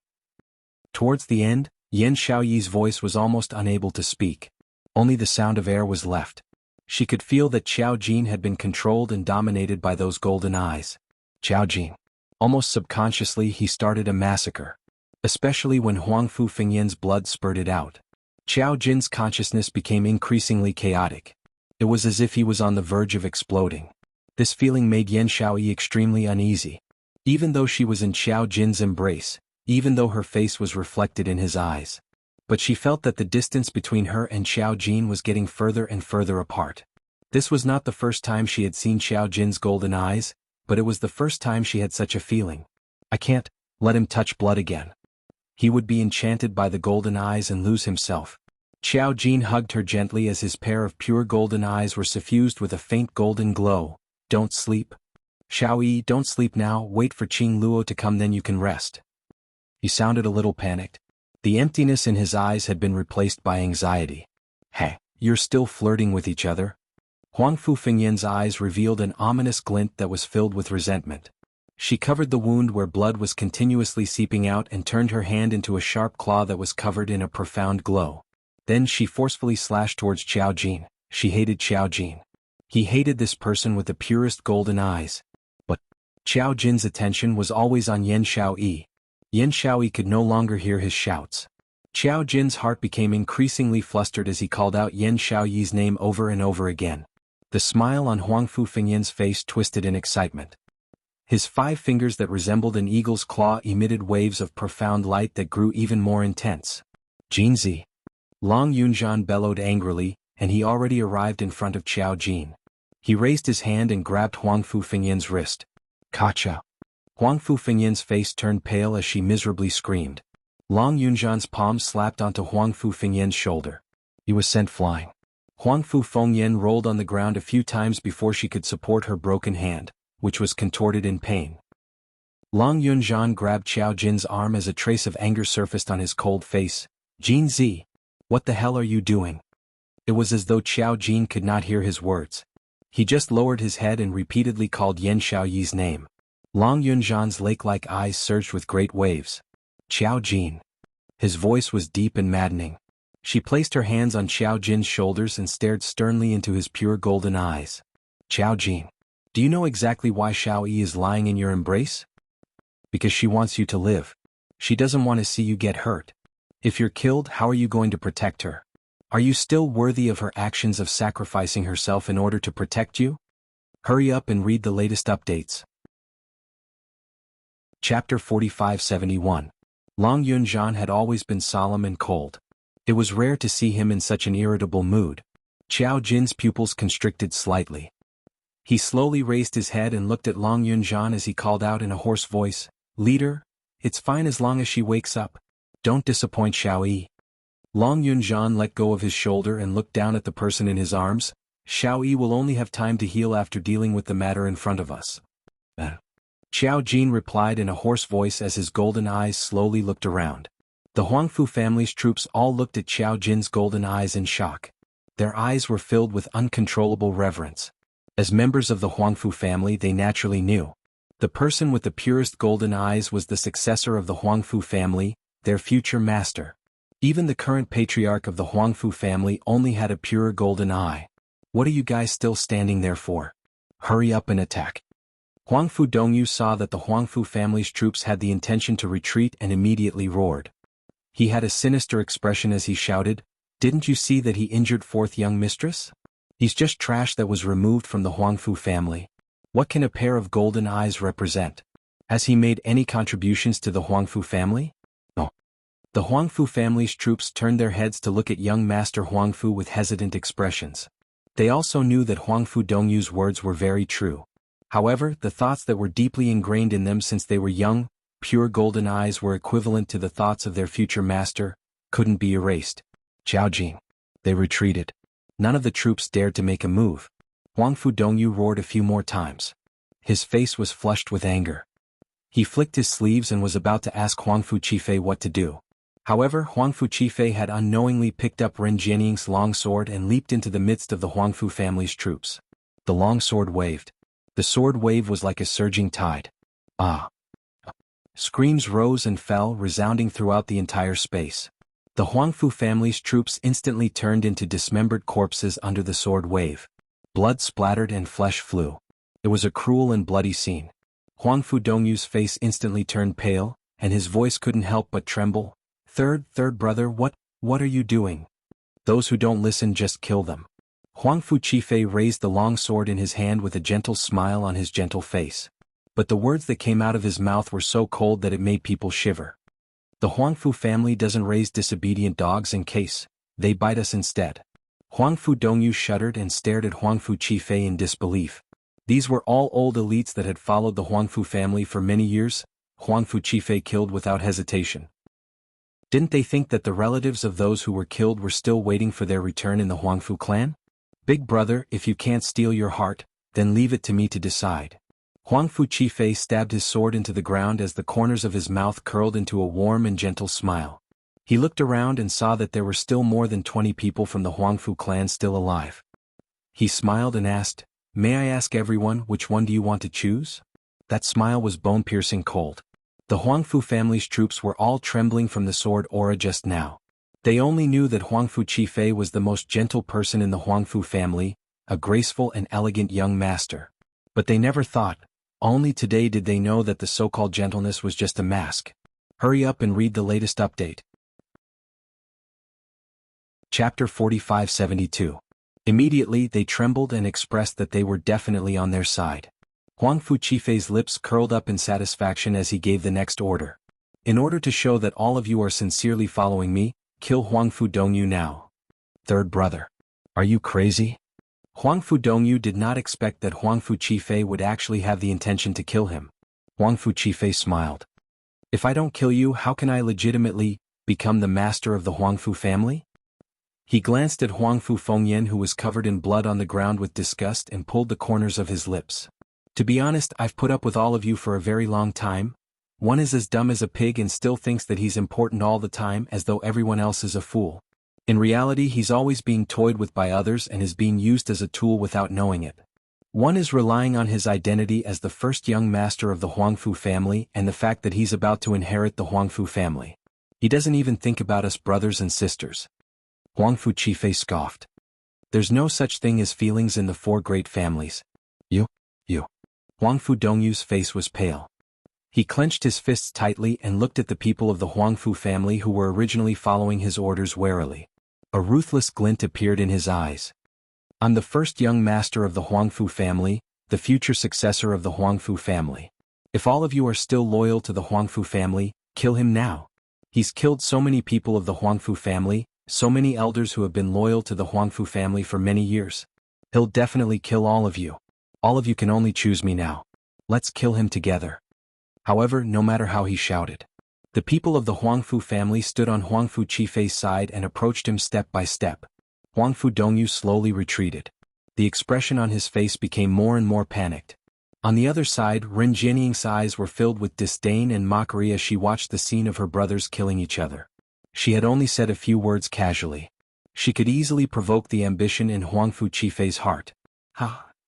Towards the end, Yan Xiaoyi's voice was almost unable to speak. Only the sound of air was left. She could feel that Xiao Jin had been controlled and dominated by those golden eyes. Xiao Jin. Almost subconsciously he started a massacre. Especially when Huangfu Fengyan's blood spurted out. Xiao Jin's consciousness became increasingly chaotic. It was as if he was on the verge of exploding. This feeling made Yan Xiaoyi extremely uneasy. Even though she was in Xiao Jin's embrace, even though her face was reflected in his eyes. But she felt that the distance between her and Xiao Jin was getting further and further apart. This was not the first time she had seen Xiao Jin's golden eyes, but it was the first time she had such a feeling. I can't let him touch blood again. He would be enchanted by the golden eyes and lose himself. Xiao Jin hugged her gently as his pair of pure golden eyes were suffused with a faint golden glow. Don't sleep. Xiaoyi, don't sleep now, wait for Qing Luo to come then you can rest. He sounded a little panicked. The emptiness in his eyes had been replaced by anxiety. Hey, you're still flirting with each other? Huangfu Fengyan's eyes revealed an ominous glint that was filled with resentment. She covered the wound where blood was continuously seeping out and turned her hand into a sharp claw that was covered in a profound glow. Then she forcefully slashed towards Xiao Jin. She hated Xiao Jin. He hated this person with the purest golden eyes. But Xiao Jin's attention was always on Yan Xiaoyi. Yan Xiaoyi could no longer hear his shouts. Xiao Jin's heart became increasingly flustered as he called out Yan Xiaoyi's name over and over again. The smile on Huangfu Fengyan's face twisted in excitement. His 5 fingers that resembled an eagle's claw emitted waves of profound light that grew even more intense. Jinzi. Long Yunzhan bellowed angrily, and he already arrived in front of Xiao Jin. He raised his hand and grabbed Huangfu Fengyan's wrist. Kacha. Huangfu Fengyan's face turned pale as she miserably screamed. Long Yunzhan's palm slapped onto Huangfu Fengyan's shoulder. He was sent flying. Huangfu Fengyan rolled on the ground a few times before she could support her broken hand, which was contorted in pain. Long Yunzhan grabbed Xiao Jin's arm as a trace of anger surfaced on his cold face. Jin Zi, what the hell are you doing? It was as though Xiao Jin could not hear his words. He just lowered his head and repeatedly called Yan Xiaoyi's name. Long Yunzhan's lake-like eyes surged with great waves. Xiao Jin. His voice was deep and maddening. She placed her hands on Xiao Jin's shoulders and stared sternly into his pure golden eyes. Xiao Jin. Do you know exactly why Xiaoyi is lying in your embrace? Because she wants you to live. She doesn't want to see you get hurt. If you're killed, how are you going to protect her? Are you still worthy of her actions of sacrificing herself in order to protect you? Hurry up and read the latest updates. Chapter 4571. Long Yunzhan had always been solemn and cold. It was rare to see him in such an irritable mood. Xiao Jin's pupils constricted slightly. He slowly raised his head and looked at Long Yunzhan as he called out in a hoarse voice, "Leader, it's fine as long as she wakes up. Don't disappoint Xiaoyi." Long Yunzhan let go of his shoulder and looked down at the person in his arms. Xiaoyi will only have time to heal after dealing with the matter in front of us. Xiao Jin replied in a hoarse voice as his golden eyes slowly looked around. The Huangfu family's troops all looked at Xiao Jin's golden eyes in shock. Their eyes were filled with uncontrollable reverence. As members of the Huangfu family they naturally knew. The person with the purest golden eyes was the successor of the Huangfu family, their future master. Even the current patriarch of the Huangfu family only had a pure golden eye. What are you guys still standing there for? Hurry up and attack. Huangfu Dongyu saw that the Huangfu family's troops had the intention to retreat and immediately roared. He had a sinister expression as he shouted, "Didn't you see that he injured 4th young mistress? He's just trash that was removed from the Huangfu family. What can a pair of golden eyes represent? Has he made any contributions to the Huangfu family?" No. The Huangfu family's troops turned their heads to look at young Master Huangfu with hesitant expressions. They also knew that Huangfu Dongyu's words were very true. However, the thoughts that were deeply ingrained in them since they were young, pure golden eyes were equivalent to the thoughts of their future master, couldn't be erased. Xiao Jin. They retreated. None of the troops dared to make a move. Huangfu Dongyu roared a few more times. His face was flushed with anger. He flicked his sleeves and was about to ask Huangfu Qifei what to do. However, Huangfu Qifei had unknowingly picked up Ren Jianying's long sword and leaped into the midst of the Huangfu family's troops. The long sword waved. The sword wave was like a surging tide. Ah! Screams rose and fell, resounding throughout the entire space. The Huangfu family's troops instantly turned into dismembered corpses under the sword wave. Blood splattered and flesh flew. It was a cruel and bloody scene. Huangfu Dongyu's face instantly turned pale, and his voice couldn't help but tremble. Third brother, what are you doing? Those who don't listen, just kill them. Huangfu Qifei raised the long sword in his hand with a gentle smile on his gentle face. But the words that came out of his mouth were so cold that it made people shiver. The Huangfu family doesn't raise disobedient dogs in case they bite us instead. Huangfu Dongyu shuddered and stared at Huangfu Qifei in disbelief. These were all old elites that had followed the Huangfu family for many years. Huangfu Qifei killed without hesitation. Didn't they think that the relatives of those who were killed were still waiting for their return in the Huangfu clan? Big brother, if you can't steal your heart, then leave it to me to decide. Huangfu Qifei stabbed his sword into the ground as the corners of his mouth curled into a warm and gentle smile. He looked around and saw that there were still more than 20 people from the Huangfu clan still alive. He smiled and asked, "May I ask everyone, which one do you want to choose?" That smile was bone-piercing cold. The Huangfu family's troops were all trembling from the sword aura just now. They only knew that Huangfu Qifei was the most gentle person in the Huangfu family, a graceful and elegant young master. But they never thought, only today did they know that the so-called gentleness was just a mask. Hurry up and read the latest update. Chapter 4572. Immediately they trembled and expressed that they were definitely on their side. Huangfu Qifei's lips curled up in satisfaction as he gave the next order. In order to show that all of you are sincerely following me, kill Huangfu Dongyu now. Third brother. Are you crazy? Huangfu Dongyu did not expect that Huangfu Qifei would actually have the intention to kill him. Huangfu Qifei smiled. If I don't kill you, how can I legitimately become the master of the Huangfu family? He glanced at Huangfu Fengyan, who was covered in blood on the ground with disgust, and pulled the corners of his lips. To be honest, I've put up with all of you for a very long time. One is as dumb as a pig and still thinks that he's important all the time, as though everyone else is a fool. In reality, he's always being toyed with by others and is being used as a tool without knowing it. One is relying on his identity as the first young master of the Huangfu family and the fact that he's about to inherit the Huangfu family. He doesn't even think about us brothers and sisters. Huangfu Qifei scoffed. There's no such thing as feelings in the four great families. You. Huangfu Dongyu's face was pale. He clenched his fists tightly and looked at the people of the Huangfu family who were originally following his orders warily. A ruthless glint appeared in his eyes. I'm the first young master of the Huangfu family, the future successor of the Huangfu family. If all of you are still loyal to the Huangfu family, kill him now. He's killed so many people of the Huangfu family, so many elders who have been loyal to the Huangfu family for many years. He'll definitely kill all of you. All of you can only choose me now. Let's kill him together. However, no matter how he shouted, the people of the Huangfu family stood on Huangfu Qifei's side and approached him step by step. Huangfu Dongyu slowly retreated. The expression on his face became more and more panicked. On the other side, Ren Jianying's eyes were filled with disdain and mockery as she watched the scene of her brothers killing each other. She had only said a few words casually. She could easily provoke the ambition in Huangfu Qifei's heart.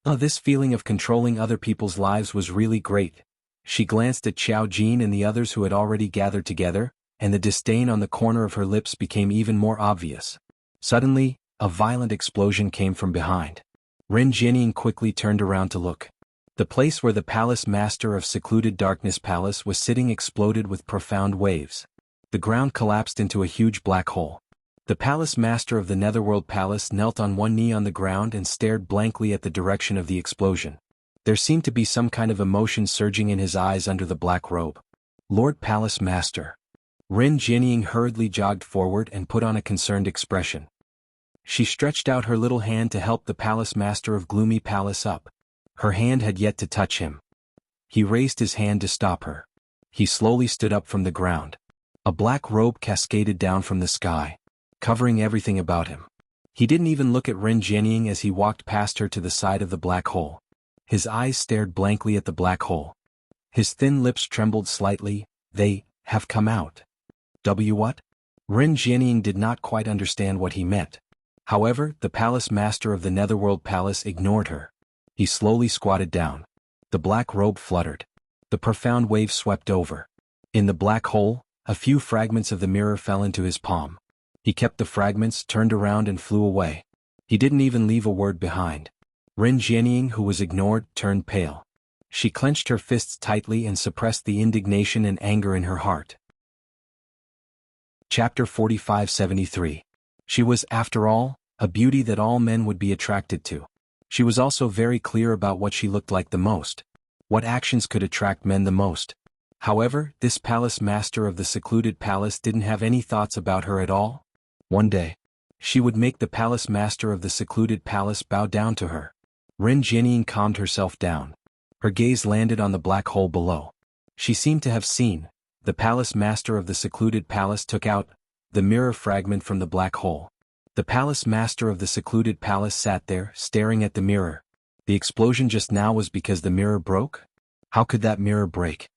This feeling of controlling other people's lives was really great. She glanced at Xiao Jin and the others who had already gathered together, and the disdain on the corner of her lips became even more obvious. Suddenly, a violent explosion came from behind. Ren Jianying quickly turned around to look. The place where the palace master of secluded darkness palace was sitting exploded with profound waves. The ground collapsed into a huge black hole. The palace master of the Netherworld Palace knelt on one knee on the ground and stared blankly at the direction of the explosion. There seemed to be some kind of emotion surging in his eyes under the black robe. Lord Palace Master. Ren Jianying hurriedly jogged forward and put on a concerned expression. She stretched out her little hand to help the palace master of Gloomy Palace up. Her hand had yet to touch him. He raised his hand to stop her. He slowly stood up from the ground. A black robe cascaded down from the sky, covering everything about him. He didn't even look at Ren Jianying as he walked past her to the side of the black hole. His eyes stared blankly at the black hole. His thin lips trembled slightly. They have come out. What? Ren Jianying did not quite understand what he meant. However, the palace master of the Netherworld Palace ignored her. He slowly squatted down. The black robe fluttered. The profound wave swept over. In the black hole, a few fragments of the mirror fell into his palm. He kept the fragments, turned around and flew away. He didn't even leave a word behind. Ren Jianying, who was ignored, turned pale. She clenched her fists tightly and suppressed the indignation and anger in her heart. Chapter 4573. She was, after all, a beauty that all men would be attracted to. She was also very clear about what she looked like the most. What actions could attract men the most. However, this palace master of the secluded palace didn't have any thoughts about her at all. One day, she would make the palace master of the secluded palace bow down to her. Ren Jianying calmed herself down. Her gaze landed on the black hole below. She seemed to have seen. The palace master of the secluded palace took out the mirror fragment from the black hole. The palace master of the secluded palace sat there, staring at the mirror. The explosion just now was because the mirror broke? How could that mirror break?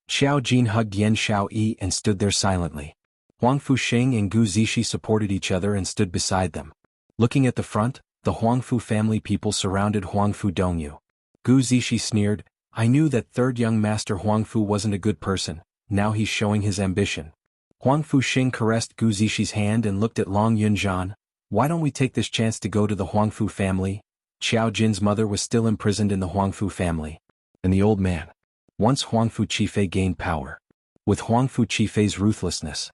Xiao Jin hugged Yan Xiaoyi and stood there silently. Huang Fuxing and Gu Zixi supported each other and stood beside them. Looking at the front, the Huangfu family people surrounded Huangfu Dongyu. Gu Zixi sneered, "I knew that third young master Huangfu wasn't a good person. Now he's showing his ambition." Huang Fuxing caressed Gu Zixi's hand and looked at Long Yunzhan. "Why don't we take this chance to go to the Huangfu family?" Xiao Jin's mother was still imprisoned in the Huangfu family. And the old man. Once Huangfu Qifei gained power. With Huangfu Qifei's ruthlessness,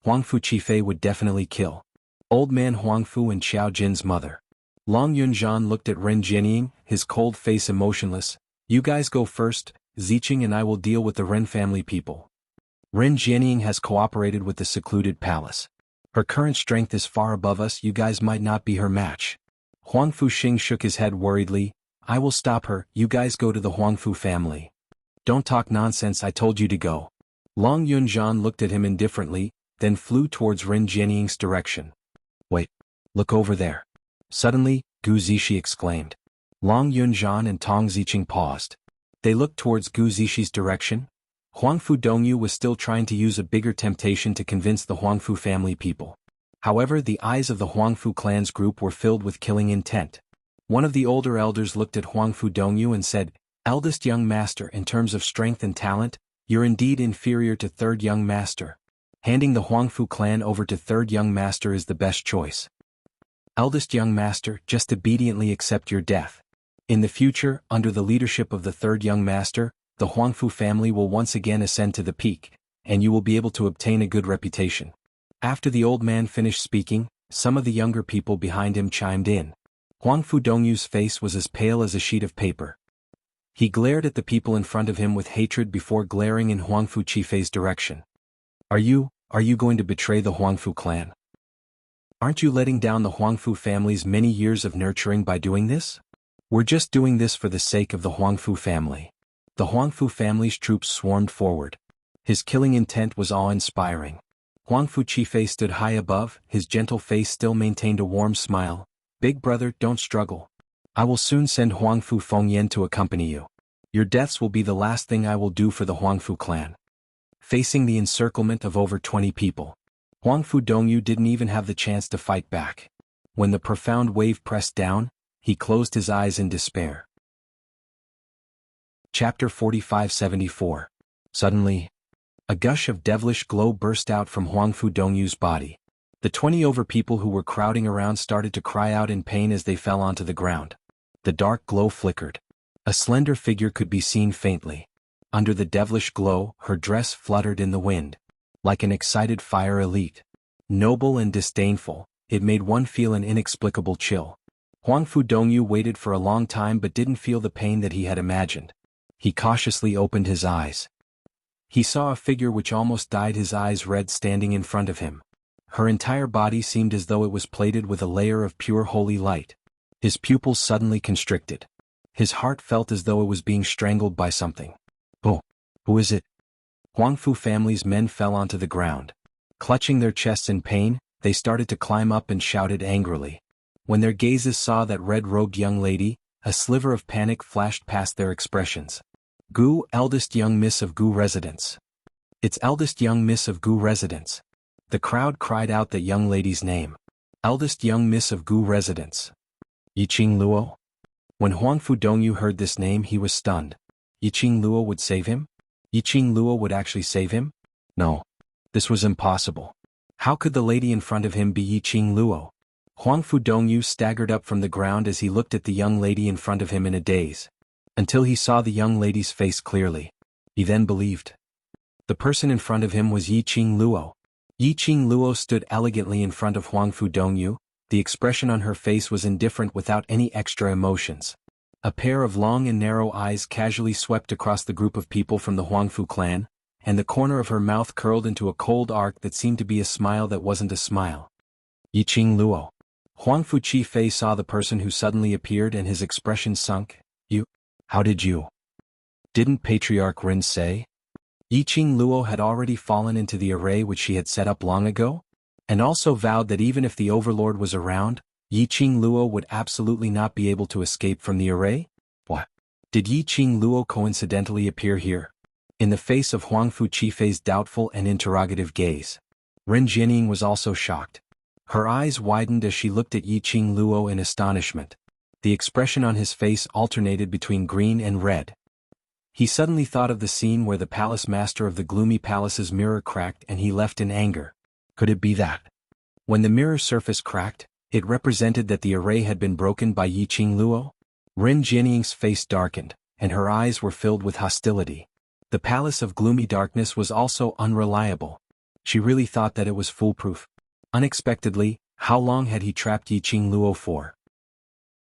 Huangfu Qifei would definitely kill old man Huangfu and Xiao Jin's mother. Long Yunzhan looked at Ren Jianying, his cold face emotionless. "You guys go first, Ziqing, and I will deal with the Ren family people." Ren Jianying has cooperated with the secluded palace. Her current strength is far above us. You guys might not be her match. Huang Fuxing shook his head worriedly. "I will stop her. You guys go to the Huangfu family." "Don't talk nonsense, I told you to go." Long Yunzhan looked at him indifferently, then flew towards Ren Jianying's direction. "Wait. Look over there." Suddenly, Gu Zixi exclaimed. Long Yunzhan and Tong Ziqing paused. They looked towards Gu Zixi's direction. Huangfu Dongyu was still trying to use a bigger temptation to convince the Huangfu family people. However, the eyes of the Huangfu clan's group were filled with killing intent. One of the older elders looked at Huangfu Dongyu and said, "Eldest young master, in terms of strength and talent, you're indeed inferior to third young master. Handing the Huangfu clan over to third young master is the best choice. Eldest young master, just obediently accept your death. In the future, under the leadership of the third young master, the Huangfu family will once again ascend to the peak, and you will be able to obtain a good reputation." After the old man finished speaking, some of the younger people behind him chimed in. Huangfu Dongyu's face was as pale as a sheet of paper. He glared at the people in front of him with hatred before glaring in Huangfu Qifei's direction. Are you going to betray the Huangfu clan? Aren't you letting down the Huangfu family's many years of nurturing by doing this? We're just doing this for the sake of the Huangfu family. The Huangfu family's troops swarmed forward. His killing intent was awe-inspiring. Huangfu Qifei stood high above, his gentle face still maintained a warm smile. "Big brother, don't struggle. I will soon send Huangfu Fengyan to accompany you. Your deaths will be the last thing I will do for the Huangfu clan." Facing the encirclement of over 20 people, Huangfu Dongyu didn't even have the chance to fight back. When the profound wave pressed down, he closed his eyes in despair. Chapter 4574. Suddenly, a gush of devilish glow burst out from Huangfu Dongyu's body. The 20 over people who were crowding around started to cry out in pain as they fell onto the ground. The dark glow flickered. A slender figure could be seen faintly. Under the devilish glow, her dress fluttered in the wind. Like an excited fire elite. Noble and disdainful, it made one feel an inexplicable chill. Huangfu Dongyu waited for a long time but didn't feel the pain that he had imagined. He cautiously opened his eyes. He saw a figure which almost dyed his eyes red standing in front of him. Her entire body seemed as though it was plated with a layer of pure holy light. His pupils suddenly constricted. His heart felt as though it was being strangled by something. "Oh, who is it?" Huangfu family's men fell onto the ground. Clutching their chests in pain, they started to climb up and shouted angrily. When their gazes saw that red-robed young lady, a sliver of panic flashed past their expressions. "Gu, eldest young miss of Gu residence. It's eldest young miss of Gu residence." The crowd cried out the young lady's name. Eldest young miss of Gu residence. Yiqing Luo? When Huangfu Dongyu heard this name he was stunned. Yiqing Luo would save him? Yiqing Luo would actually save him? No. This was impossible. How could the lady in front of him be Yiqing Luo? Huangfu Dongyu staggered up from the ground as he looked at the young lady in front of him in a daze. Until he saw the young lady's face clearly. He then believed. The person in front of him was Yiqing Luo. Yiqing Luo stood elegantly in front of Huangfu Dongyu. The expression on her face was indifferent without any extra emotions. A pair of long and narrow eyes casually swept across the group of people from the Huangfu clan, and the corner of her mouth curled into a cold arc that seemed to be a smile that wasn't a smile. Yiqing Luo. Huangfu Qifei saw the person who suddenly appeared and his expression sunk. You? How did you? Didn't Patriarch Rin say? Yiqing Luo had already fallen into the array which she had set up long ago, and also vowed that even if the Overlord was around, Yiqing Luo would absolutely not be able to escape from the array? What? Did Yiqing Luo coincidentally appear here? In the face of Huangfu Qifei's doubtful and interrogative gaze, Ren Jianying was also shocked. Her eyes widened as she looked at Yiqing Luo in astonishment. The expression on his face alternated between green and red. He suddenly thought of the scene where the palace master of the gloomy palace's mirror cracked and he left in anger. Could it be that? When the mirror surface cracked, it represented that the array had been broken by Yiqing Luo? Ren Jianying's face darkened, and her eyes were filled with hostility. The palace of gloomy darkness was also unreliable. She really thought that it was foolproof. Unexpectedly, how long had he trapped Yiqing Luo for?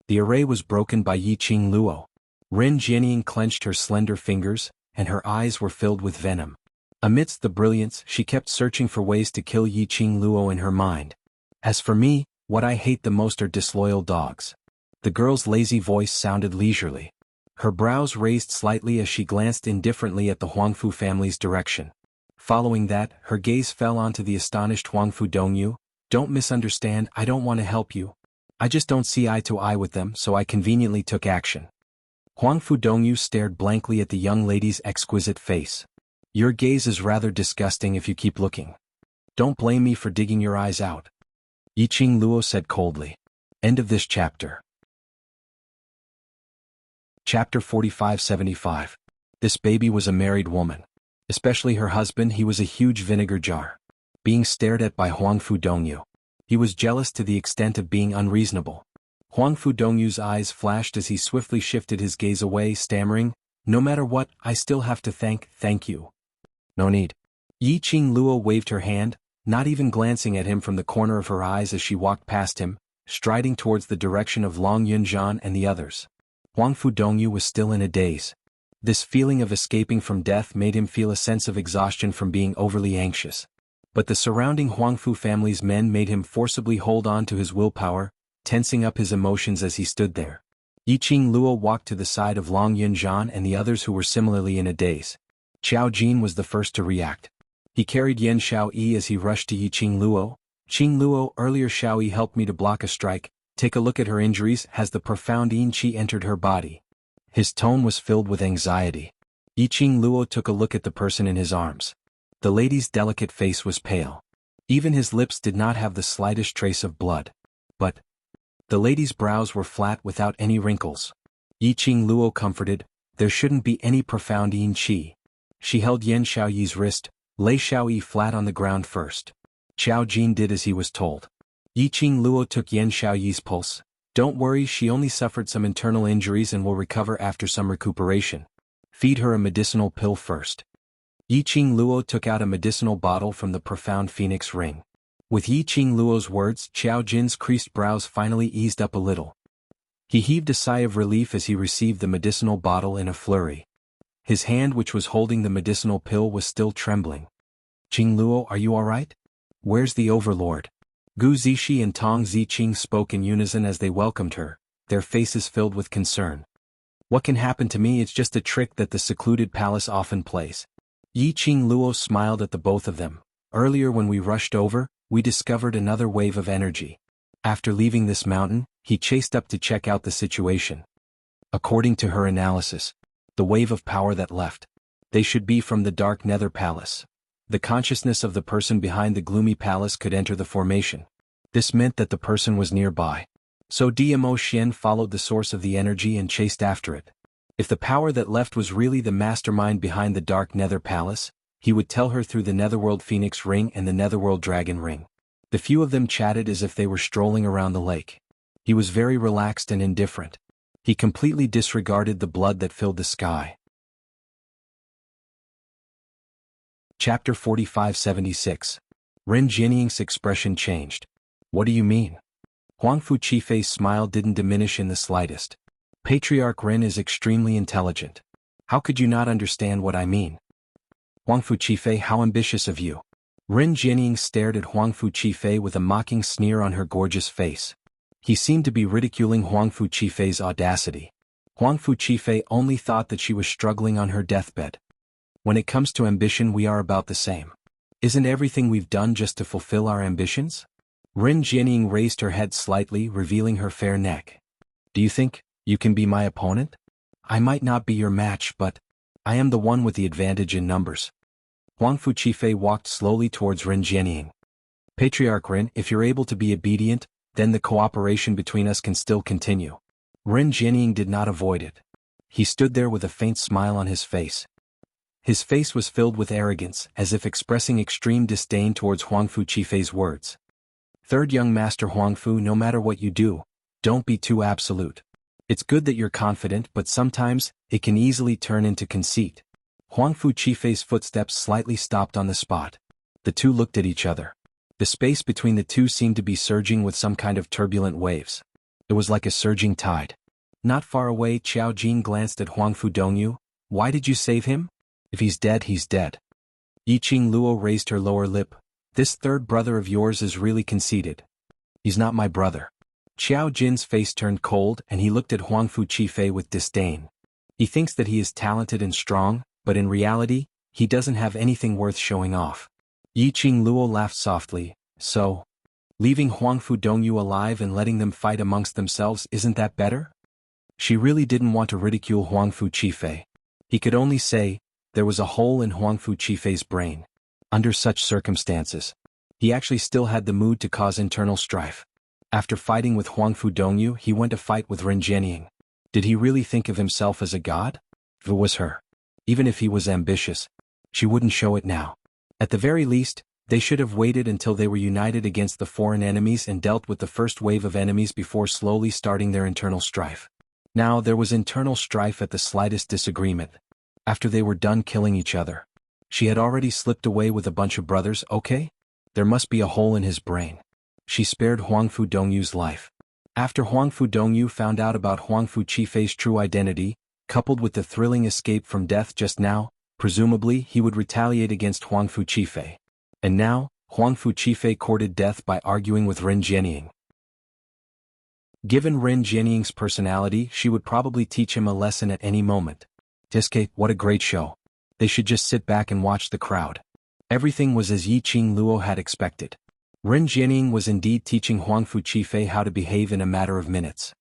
The array was broken by Yiqing Luo. Ren Jianying clenched her slender fingers, and her eyes were filled with venom. Amidst the brilliance, she kept searching for ways to kill Yiqing Luo in her mind. As for me, what I hate the most are disloyal dogs. The girl's lazy voice sounded leisurely. Her brows raised slightly as she glanced indifferently at the Huangfu family's direction. Following that, her gaze fell onto the astonished Huangfu Dongyu. Don't misunderstand, I don't want to help you. I just don't see eye to eye with them, so I conveniently took action. Huangfu Dongyu stared blankly at the young lady's exquisite face. Your gaze is rather disgusting if you keep looking. Don't blame me for digging your eyes out. Yiqing Luo said coldly. End of this chapter. Chapter 4575. This baby was a married woman. Especially her husband, he was a huge vinegar jar. Being stared at by Huangfu Dongyu. He was jealous to the extent of being unreasonable. Huangfu Dongyu's eyes flashed as he swiftly shifted his gaze away, stammering, No matter what, I still have to thank you. No need. Yiqing Luo waved her hand, not even glancing at him from the corner of her eyes as she walked past him, striding towards the direction of Long Yunzhan and the others. Huangfu Dongyu was still in a daze. This feeling of escaping from death made him feel a sense of exhaustion from being overly anxious. But the surrounding Huangfu family's men made him forcibly hold on to his willpower, tensing up his emotions as he stood there. Yiqing Luo walked to the side of Long Yunzhan and the others who were similarly in a daze. Xiao Jin was the first to react. He carried Yan Xiaoyi as he rushed to Yiqing Luo. Qing Luo, earlier Xiaoyi helped me to block a strike. Take a look at her injuries. Has the profound yin qi entered her body? His tone was filled with anxiety. Yiqing Luo took a look at the person in his arms. The lady's delicate face was pale. Even his lips did not have the slightest trace of blood. But the lady's brows were flat without any wrinkles. Yiqing Luo comforted, there shouldn't be any profound yin qi. She held Yan Xiaoyi's wrist, lay Xiaoyi flat on the ground first. Xiao Jin did as he was told. Yiqing Luo took Yan Xiaoyi's pulse. Don't worry, she only suffered some internal injuries and will recover after some recuperation. Feed her a medicinal pill first. Yiqing Luo took out a medicinal bottle from the profound phoenix ring. With Yiqing Luo's words, Xiao Jin's creased brows finally eased up a little. He heaved a sigh of relief as he received the medicinal bottle in a flurry. His hand which was holding the medicinal pill was still trembling. Qing Luo, are you alright? Where's the Overlord? Gu Zishi and Tong Ziqing spoke in unison as they welcomed her, their faces filled with concern. What can happen to me? It's just a trick that the secluded palace often plays. Yiqing Luo smiled at the both of them. Earlier when we rushed over, we discovered another wave of energy. After leaving this mountain, he chased up to check out the situation. According to her analysis, the wave of power that left, they should be from the Dark Nether Palace. The consciousness of the person behind the gloomy palace could enter the formation. This meant that the person was nearby. So Dmo Xian followed the source of the energy and chased after it. If the power that left was really the mastermind behind the Dark Nether Palace, he would tell her through the Netherworld Phoenix Ring and the Netherworld Dragon Ring. The few of them chatted as if they were strolling around the lake. He was very relaxed and indifferent. He completely disregarded the blood that filled the sky. Chapter 4576. Ren Jianying's expression changed. What do you mean? Huangfu Qifei's smile didn't diminish in the slightest. Patriarch Ren is extremely intelligent. How could you not understand what I mean? Huangfu Qifei, how ambitious of you. Ren Jianying stared at Huangfu Qifei with a mocking sneer on her gorgeous face. He seemed to be ridiculing Huangfu Qifei's audacity. Huangfu Qifei only thought that she was struggling on her deathbed. When it comes to ambition, we are about the same. Isn't everything we've done just to fulfill our ambitions? Ren Jianying raised her head slightly, revealing her fair neck. Do you think you can be my opponent? I might not be your match, but I am the one with the advantage in numbers. Huangfu Qifei walked slowly towards Ren Jianying. Patriarch Ren, if you're able to be obedient, then the cooperation between us can still continue. Ren Jianying did not avoid it. He stood there with a faint smile on his face. His face was filled with arrogance, as if expressing extreme disdain towards Huangfu Qifei's words. Third young master Huangfu, no matter what you do, don't be too absolute. It's good that you're confident, but sometimes it can easily turn into conceit. Huangfu Qifei's footsteps slightly stopped on the spot. The two looked at each other. The space between the two seemed to be surging with some kind of turbulent waves. It was like a surging tide. Not far away, Qiao Jin glanced at Huangfu Dongyu. Why did you save him? If he's dead, he's dead. Yiqing Luo raised her lower lip. This third brother of yours is really conceited. He's not my brother. Qiao Jin's face turned cold and he looked at Huangfu Qifei with disdain. He thinks that he is talented and strong, but in reality, he doesn't have anything worth showing off. Yiqing Luo laughed softly. So, leaving Huangfu Dongyu alive and letting them fight amongst themselves, isn't that better? She really didn't want to ridicule Huangfu Qifei. He could only say, there was a hole in Huangfu Qifei's brain. Under such circumstances, he actually still had the mood to cause internal strife. After fighting with Huangfu Dongyu, he went to fight with Ren Jianying. Did he really think of himself as a god? If it was her. Even if he was ambitious, she wouldn't show it now. At the very least, they should have waited until they were united against the foreign enemies and dealt with the first wave of enemies before slowly starting their internal strife. Now there was internal strife at the slightest disagreement. After they were done killing each other, she had already slipped away with a bunch of brothers. Okay? There must be a hole in his brain. She spared Huangfu Dongyu's life. After Huangfu Dongyu found out about Huangfu Qifei's true identity, coupled with the thrilling escape from death just now, presumably he would retaliate against Huangfu Qifei. And now, Huangfu Qifei courted death by arguing with Ren Jianying. Given Ren Jianying's personality, she would probably teach him a lesson at any moment. Tiske, what a great show. They should just sit back and watch the crowd. Everything was as Yiqing Luo had expected. Ren Jianying was indeed teaching Huangfu Qifei how to behave in a matter of minutes.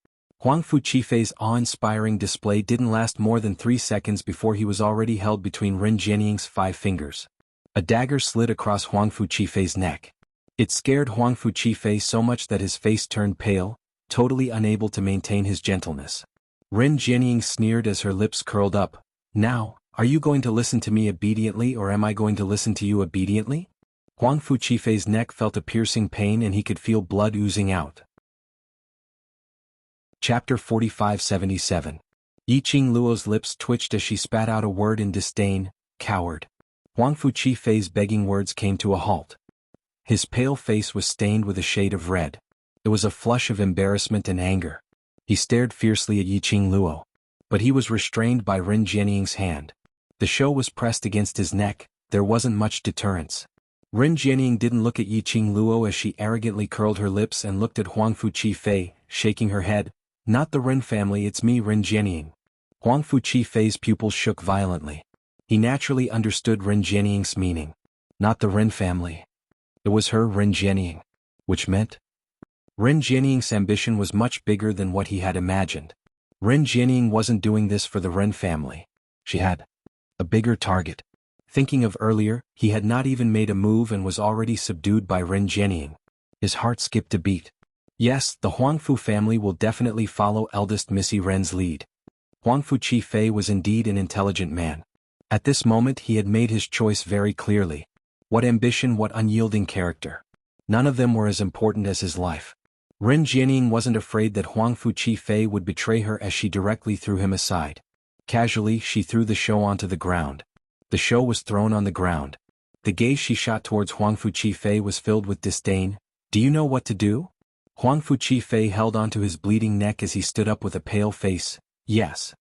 Huangfu Qifei's awe-inspiring display didn't last more than 3 seconds before he was already held between Ren Jianying's 5 fingers. A dagger slid across Huangfu Qifei's neck. It scared Huangfu Qifei so much that his face turned pale, totally unable to maintain his gentleness. Ren Jianying sneered as her lips curled up. Now, are you going to listen to me obediently or am I going to listen to you obediently? Huangfu Qifei's neck felt a piercing pain and he could feel blood oozing out. Chapter 4577. Yiqing Luo's lips twitched as she spat out a word in disdain, coward. Huangfu Qifei's begging words came to a halt. His pale face was stained with a shade of red. It was a flush of embarrassment and anger. He stared fiercely at Yiqing Luo. But he was restrained by Ren Jianying's hand. The show was pressed against his neck, there wasn't much deterrence. Ren Jianying didn't look at Yiqing Luo as she arrogantly curled her lips and looked at Huangfu Qifei, shaking her head. Not the Ren family, it's me, Ren Jianying. Huangfu Qifei's pupils shook violently. He naturally understood Ren Jianying's meaning. Not the Ren family. It was her, Ren Jianying. Which meant? Ren Jianying's ambition was much bigger than what he had imagined. Ren Jianying wasn't doing this for the Ren family. She had a bigger target. Thinking of earlier, he had not even made a move and was already subdued by Ren Jianying. His heart skipped a beat. Yes, the Huangfu family will definitely follow eldest Missy Ren's lead. Huangfu Qifei was indeed an intelligent man. At this moment he had made his choice very clearly. What ambition, what unyielding character. None of them were as important as his life. Ren Jianying wasn't afraid that Huangfu Qifei would betray her as she directly threw him aside. Casually, she threw the show onto the ground. The show was thrown on the ground. The gaze she shot towards Huangfu Qifei was filled with disdain. Do you know what to do? Huangfu Qifei held onto his bleeding neck as he stood up with a pale face. Yes.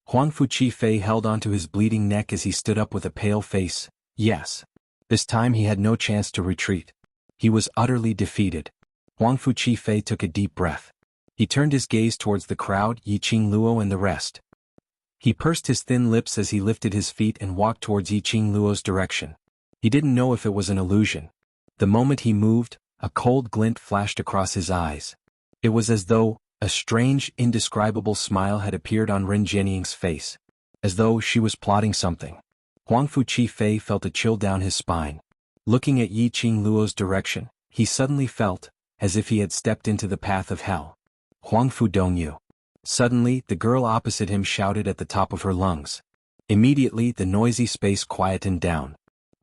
Huangfu Qifei held onto his bleeding neck as he stood up with a pale face. Yes. This time he had no chance to retreat. He was utterly defeated. Huangfu Qifei took a deep breath. He turned his gaze towards the crowd, Yiqing Luo and the rest. He pursed his thin lips as he lifted his feet and walked towards Yiqing Luo's direction. He didn't know if it was an illusion. The moment he moved, a cold glint flashed across his eyes. It was as though a strange, indescribable smile had appeared on Ren Jianying's face. As though she was plotting something. Huangfu Qifei felt a chill down his spine. Looking at Yiqing Luo's direction, he suddenly felt as if he had stepped into the path of hell. Huangfu Dongyu. Suddenly, the girl opposite him shouted at the top of her lungs. Immediately, the noisy space quietened down.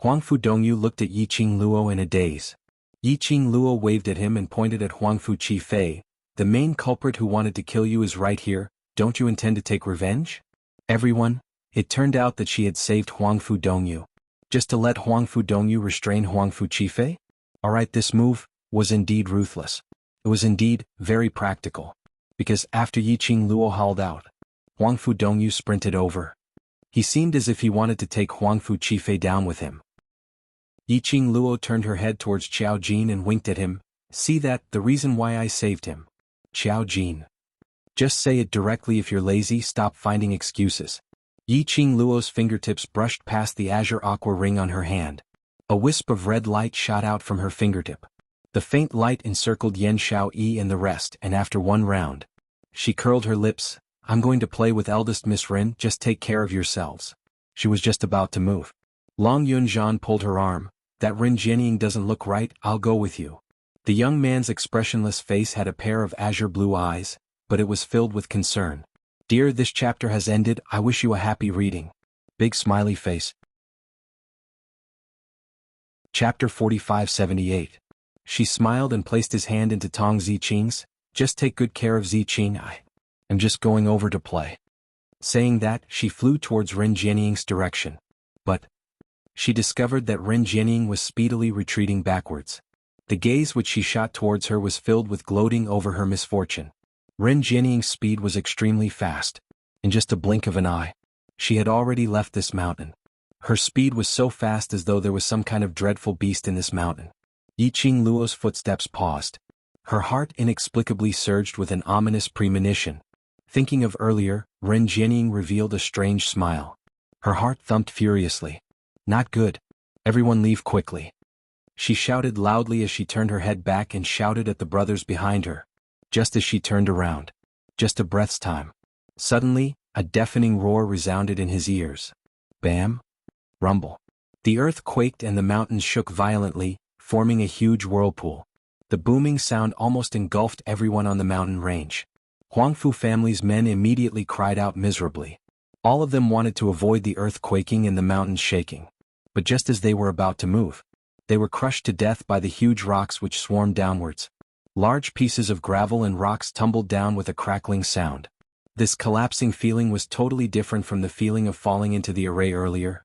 Huangfu Dongyu looked at Yiqing Luo in a daze. Yiqing Luo waved at him and pointed at Huangfu Qifei. The main culprit who wanted to kill you is right here. Don't you intend to take revenge? Everyone, it turned out that she had saved Huangfu Dongyu. Just to let Huangfu Dongyu restrain Huangfu Qifei? Alright, this move was indeed ruthless. It was indeed very practical. Because after Yiqing Luo hauled out, Huangfu Dongyu sprinted over. He seemed as if he wanted to take Huangfu Qifei down with him. Yiqing Luo turned her head towards Qiao Jin and winked at him. See that, the reason why I saved him. Qiao Jin. Just say it directly if you're lazy, stop finding excuses. Yiqing Luo's fingertips brushed past the azure aqua ring on her hand. A wisp of red light shot out from her fingertip. The faint light encircled Yan Xiaoyi and the rest, and after one round, she curled her lips. I'm going to play with eldest Miss Rin, just take care of yourselves. She was just about to move. Long Yunzhan pulled her arm. That Rin Jianying doesn't look right, I'll go with you. The young man's expressionless face had a pair of azure blue eyes, but it was filled with concern. Dear, this chapter has ended, I wish you a happy reading. Big smiley face. Chapter 4578. She smiled and placed his hand into Tong Ziqing's. Just take good care of Ziqing, I'm just going over to play. Saying that, she flew towards Ren Jianying's direction. But she discovered that Ren Jianying was speedily retreating backwards. The gaze which she shot towards her was filled with gloating over her misfortune. Ren Jianying's speed was extremely fast. In just a blink of an eye, she had already left this mountain. Her speed was so fast as though there was some kind of dreadful beast in this mountain. Yiqing Luo's footsteps paused. Her heart inexplicably surged with an ominous premonition. Thinking of earlier, Ren Jianying revealed a strange smile. Her heart thumped furiously. Not good. Everyone leave quickly. She shouted loudly as she turned her head back and shouted at the brothers behind her. Just as she turned around. Just a breath's time. Suddenly, a deafening roar resounded in his ears. Bam! Rumble. The earth quaked and the mountains shook violently, forming a huge whirlpool. The booming sound almost engulfed everyone on the mountain range. Huangfu family's men immediately cried out miserably. All of them wanted to avoid the earth quaking and the mountains shaking. But just as they were about to move, they were crushed to death by the huge rocks which swarmed downwards. Large pieces of gravel and rocks tumbled down with a crackling sound. This collapsing feeling was totally different from the feeling of falling into the array earlier.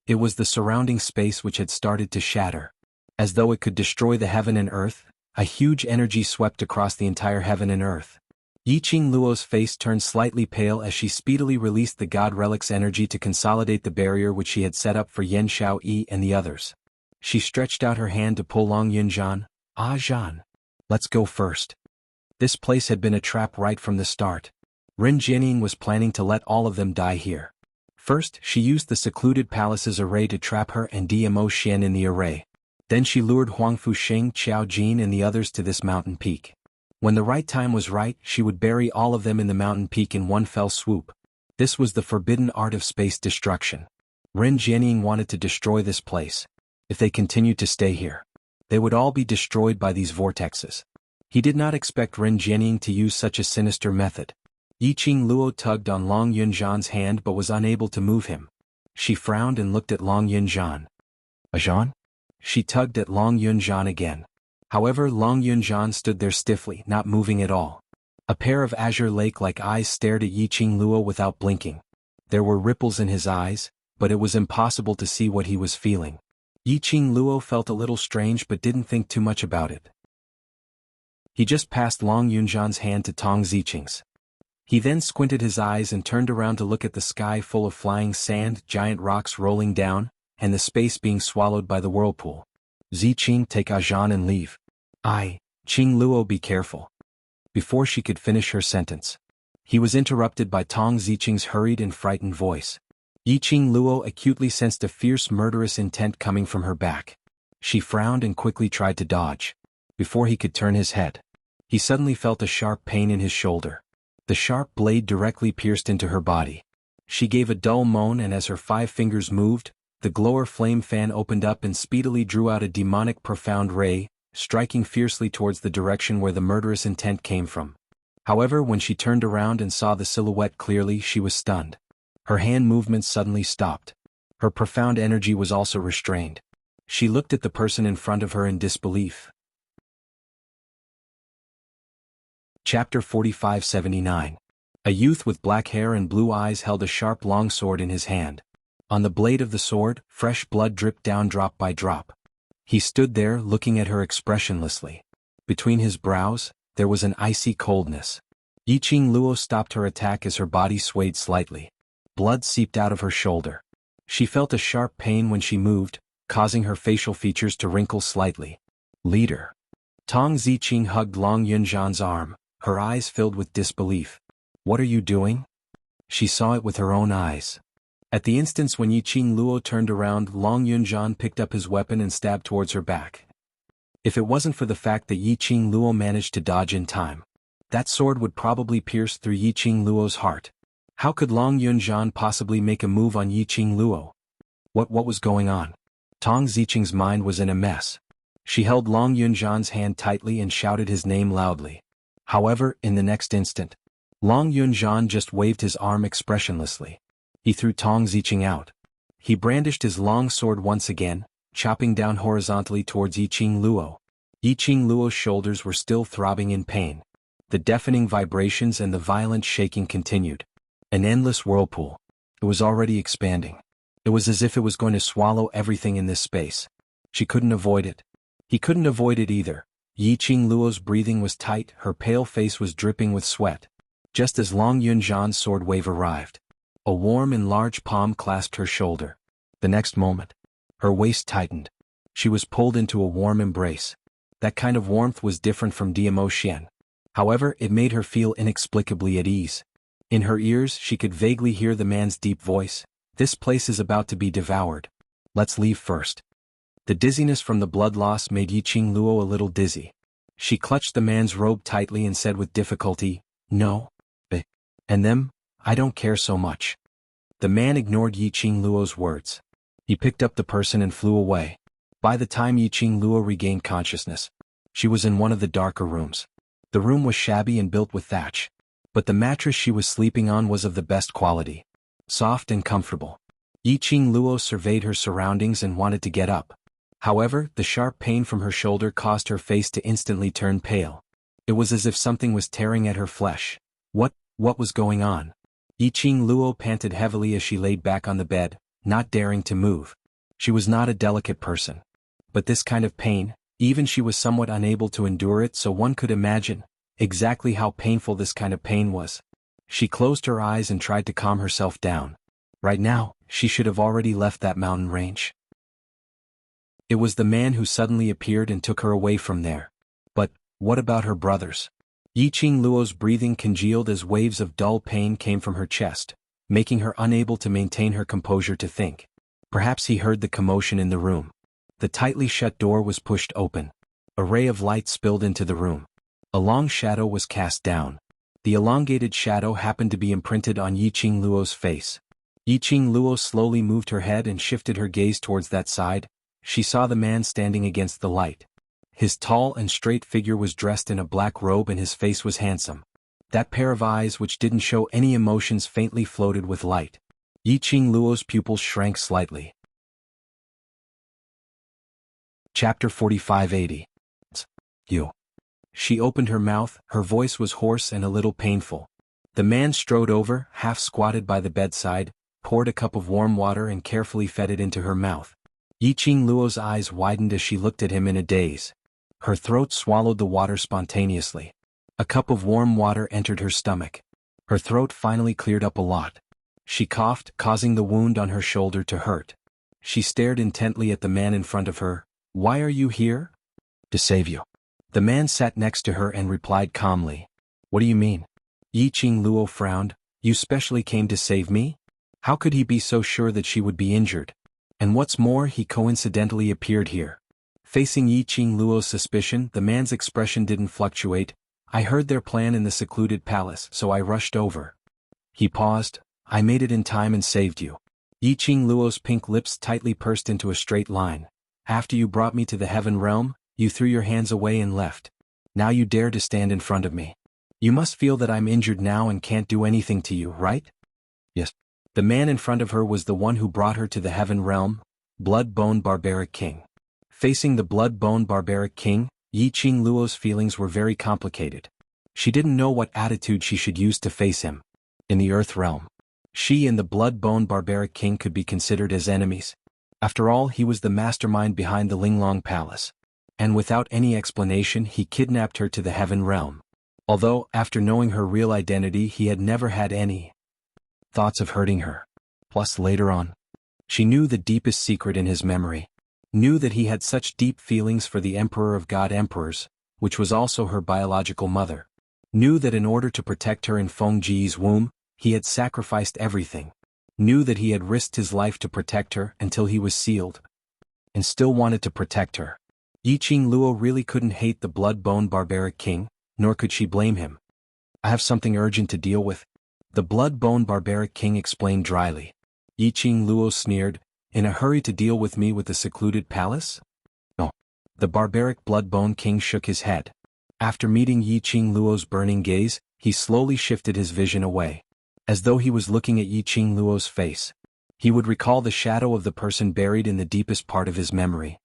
It was the surrounding space which had started to shatter. As though it could destroy the heaven and earth, a huge energy swept across the entire heaven and earth. Yiqing Luo's face turned slightly pale as she speedily released the god relic's energy to consolidate the barrier which she had set up for Yan Xiaoyi and the others. She stretched out her hand to pull Long Yunzhan. Ah Zhan. Let's go first. This place had been a trap right from the start. Ren Jianying was planning to let all of them die here. First, she used the secluded palace's array to trap her and Dmo Xian in the array. Then she lured Huangfu Sheng, Qiao Jin and the others to this mountain peak. When the right time was right, she would bury all of them in the mountain peak in one fell swoop. This was the forbidden art of space destruction. Ren Jianying wanted to destroy this place. If they continued to stay here, they would all be destroyed by these vortexes. He did not expect Ren Jianying to use such a sinister method. Yiqing Luo tugged on Long Yunzhan's hand but was unable to move him. She frowned and looked at Long Yunzhan. "Zhan?" She tugged at Long Yunzhan again. However, Long Yunzhan stood there stiffly, not moving at all. A pair of azure lake-like eyes stared at Yiqing Luo without blinking. There were ripples in his eyes, but it was impossible to see what he was feeling. Yiqing Luo felt a little strange but didn't think too much about it. He just passed Long Yunzhan's hand to Tong Ziqing's. He then squinted his eyes and turned around to look at the sky full of flying sand, giant rocks rolling down, and the space being swallowed by the whirlpool. "Ziqing, take Zhan and leave." Qing Luo, be careful." Before she could finish her sentence, he was interrupted by Tong Ziqing's hurried and frightened voice. Yiqing Luo acutely sensed a fierce murderous intent coming from her back. She frowned and quickly tried to dodge. Before he could turn his head, he suddenly felt a sharp pain in his shoulder. The sharp blade directly pierced into her body. She gave a dull moan, and as her 5 fingers moved, the glower flame fan opened up and speedily drew out a demonic profound ray, striking fiercely towards the direction where the murderous intent came from. However, when she turned around and saw the silhouette clearly, she was stunned. Her hand movements suddenly stopped. Her profound energy was also restrained. She looked at the person in front of her in disbelief. Chapter 4579. A youth with black hair and blue eyes held a sharp longsword in his hand. On the blade of the sword, fresh blood dripped down drop by drop. He stood there, looking at her expressionlessly. Between his brows, there was an icy coldness. Yiqing Luo stopped her attack as her body swayed slightly. Blood seeped out of her shoulder. She felt a sharp pain when she moved, causing her facial features to wrinkle slightly. "Leader." Tong Ziqing hugged Long Yunzhan's arm, her eyes filled with disbelief. "What are you doing?" She saw it with her own eyes. At the instant when Yiqing Luo turned around, Long Yunzhan picked up his weapon and stabbed towards her back. If it wasn't for the fact that Yiqing Luo managed to dodge in time, that sword would probably pierce through Yiqing Luo's heart. How could Long Yunzhan possibly make a move on Yiqing Luo? What was going on? Tong Ziqing's mind was in a mess. She held Long Yunzhan's hand tightly and shouted his name loudly. However, in the next instant, Long Yunzhan just waved his arm expressionlessly. He threw Tong Ziqing out. He brandished his long sword once again, chopping down horizontally towards Yiqing Luo. Yiqing Luo's shoulders were still throbbing in pain. The deafening vibrations and the violent shaking continued. An endless whirlpool. It was already expanding. It was as if it was going to swallow everything in this space. She couldn't avoid it. He couldn't avoid it either. Yiqing Luo's breathing was tight, her pale face was dripping with sweat. Just as Long Yunzhan's sword wave arrived, a warm and large palm clasped her shoulder. The next moment, her waist tightened. She was pulled into a warm embrace. That kind of warmth was different from emotion. However, it made her feel inexplicably at ease. In her ears, she could vaguely hear the man's deep voice. "This place is about to be devoured. Let's leave first." The dizziness from the blood loss made Yiqing Luo a little dizzy. She clutched the man's robe tightly and said with difficulty, "No. And them, I don't care so much." The man ignored Yiqing Luo's words. He picked up the person and flew away. By the time Yiqing Luo regained consciousness, she was in one of the darker rooms. The room was shabby and built with thatch, but the mattress she was sleeping on was of the best quality, soft and comfortable. Yiqing Luo surveyed her surroundings and wanted to get up. However, the sharp pain from her shoulder caused her face to instantly turn pale. It was as if something was tearing at her flesh. What was going on? Yiqing Luo panted heavily as she laid back on the bed, not daring to move. She was not a delicate person. But this kind of pain, even she was somewhat unable to endure it, so one could imagine exactly how painful this kind of pain was. She closed her eyes and tried to calm herself down. Right now, she should have already left that mountain range. It was the man who suddenly appeared and took her away from there. But what about her brothers? Yiqing Luo's breathing congealed as waves of dull pain came from her chest, making her unable to maintain her composure to think. Perhaps he heard the commotion in the room. The tightly shut door was pushed open. A ray of light spilled into the room. A long shadow was cast down. The elongated shadow happened to be imprinted on Yiqing Luo's face. Yiqing Luo slowly moved her head and shifted her gaze towards that side. She saw the man standing against the light. His tall and straight figure was dressed in a black robe and his face was handsome. That pair of eyes which didn't show any emotions faintly floated with light. Yiqing Luo's pupils shrank slightly. Chapter 4580. You. She opened her mouth, her voice was hoarse and a little painful. The man strode over, half squatted by the bedside, poured a cup of warm water and carefully fed it into her mouth. Yiqing Luo's eyes widened as she looked at him in a daze. Her throat swallowed the water spontaneously. A cup of warm water entered her stomach. Her throat finally cleared up a lot. She coughed, causing the wound on her shoulder to hurt. She stared intently at the man in front of her. Why are you here? To save you. The man sat next to her and replied calmly. What do you mean? Yiqing Luo frowned. You specially came to save me? How could he be so sure that she would be injured? And what's more, he coincidentally appeared here. Facing Yiqing Luo's suspicion, the man's expression didn't fluctuate. I heard their plan in the secluded palace, so I rushed over. He paused. I made it in time and saved you. Yiqing Luo's pink lips tightly pursed into a straight line. After you brought me to the heaven realm, you threw your hands away and left. Now you dare to stand in front of me. You must feel that I'm injured now and can't do anything to you, right? Yes. The man in front of her was the one who brought her to the heaven realm, Blood-Bone Barbaric King. Facing the Blood-Bone Barbaric King, Yiqing Luo's feelings were very complicated. She didn't know what attitude she should use to face him. In the Earth realm, she and the Blood-Bone Barbaric King could be considered as enemies. After all, he was the mastermind behind the Linglong Palace. And without any explanation, he kidnapped her to the heaven realm. Although, after knowing her real identity, he had never had any thoughts of hurting her. Plus, later on, she knew the deepest secret in his memory. Knew that he had such deep feelings for the Emperor of God Emperors, which was also her biological mother. Knew that in order to protect her in Feng Ji's womb, he had sacrificed everything. Knew that he had risked his life to protect her until he was sealed. And still wanted to protect her. Yiqing Luo really couldn't hate the Blood-Bone Barbaric King, nor could she blame him. I have something urgent to deal with, the Blood-Bone Barbaric King explained dryly. Yiqing Luo sneered, in a hurry to deal with me with the secluded palace? No. The barbaric Blood-Bone King shook his head. After meeting Yiqing Luo's burning gaze, he slowly shifted his vision away. As though he was looking at Yiqing Luo's face. He would recall the shadow of the person buried in the deepest part of his memory.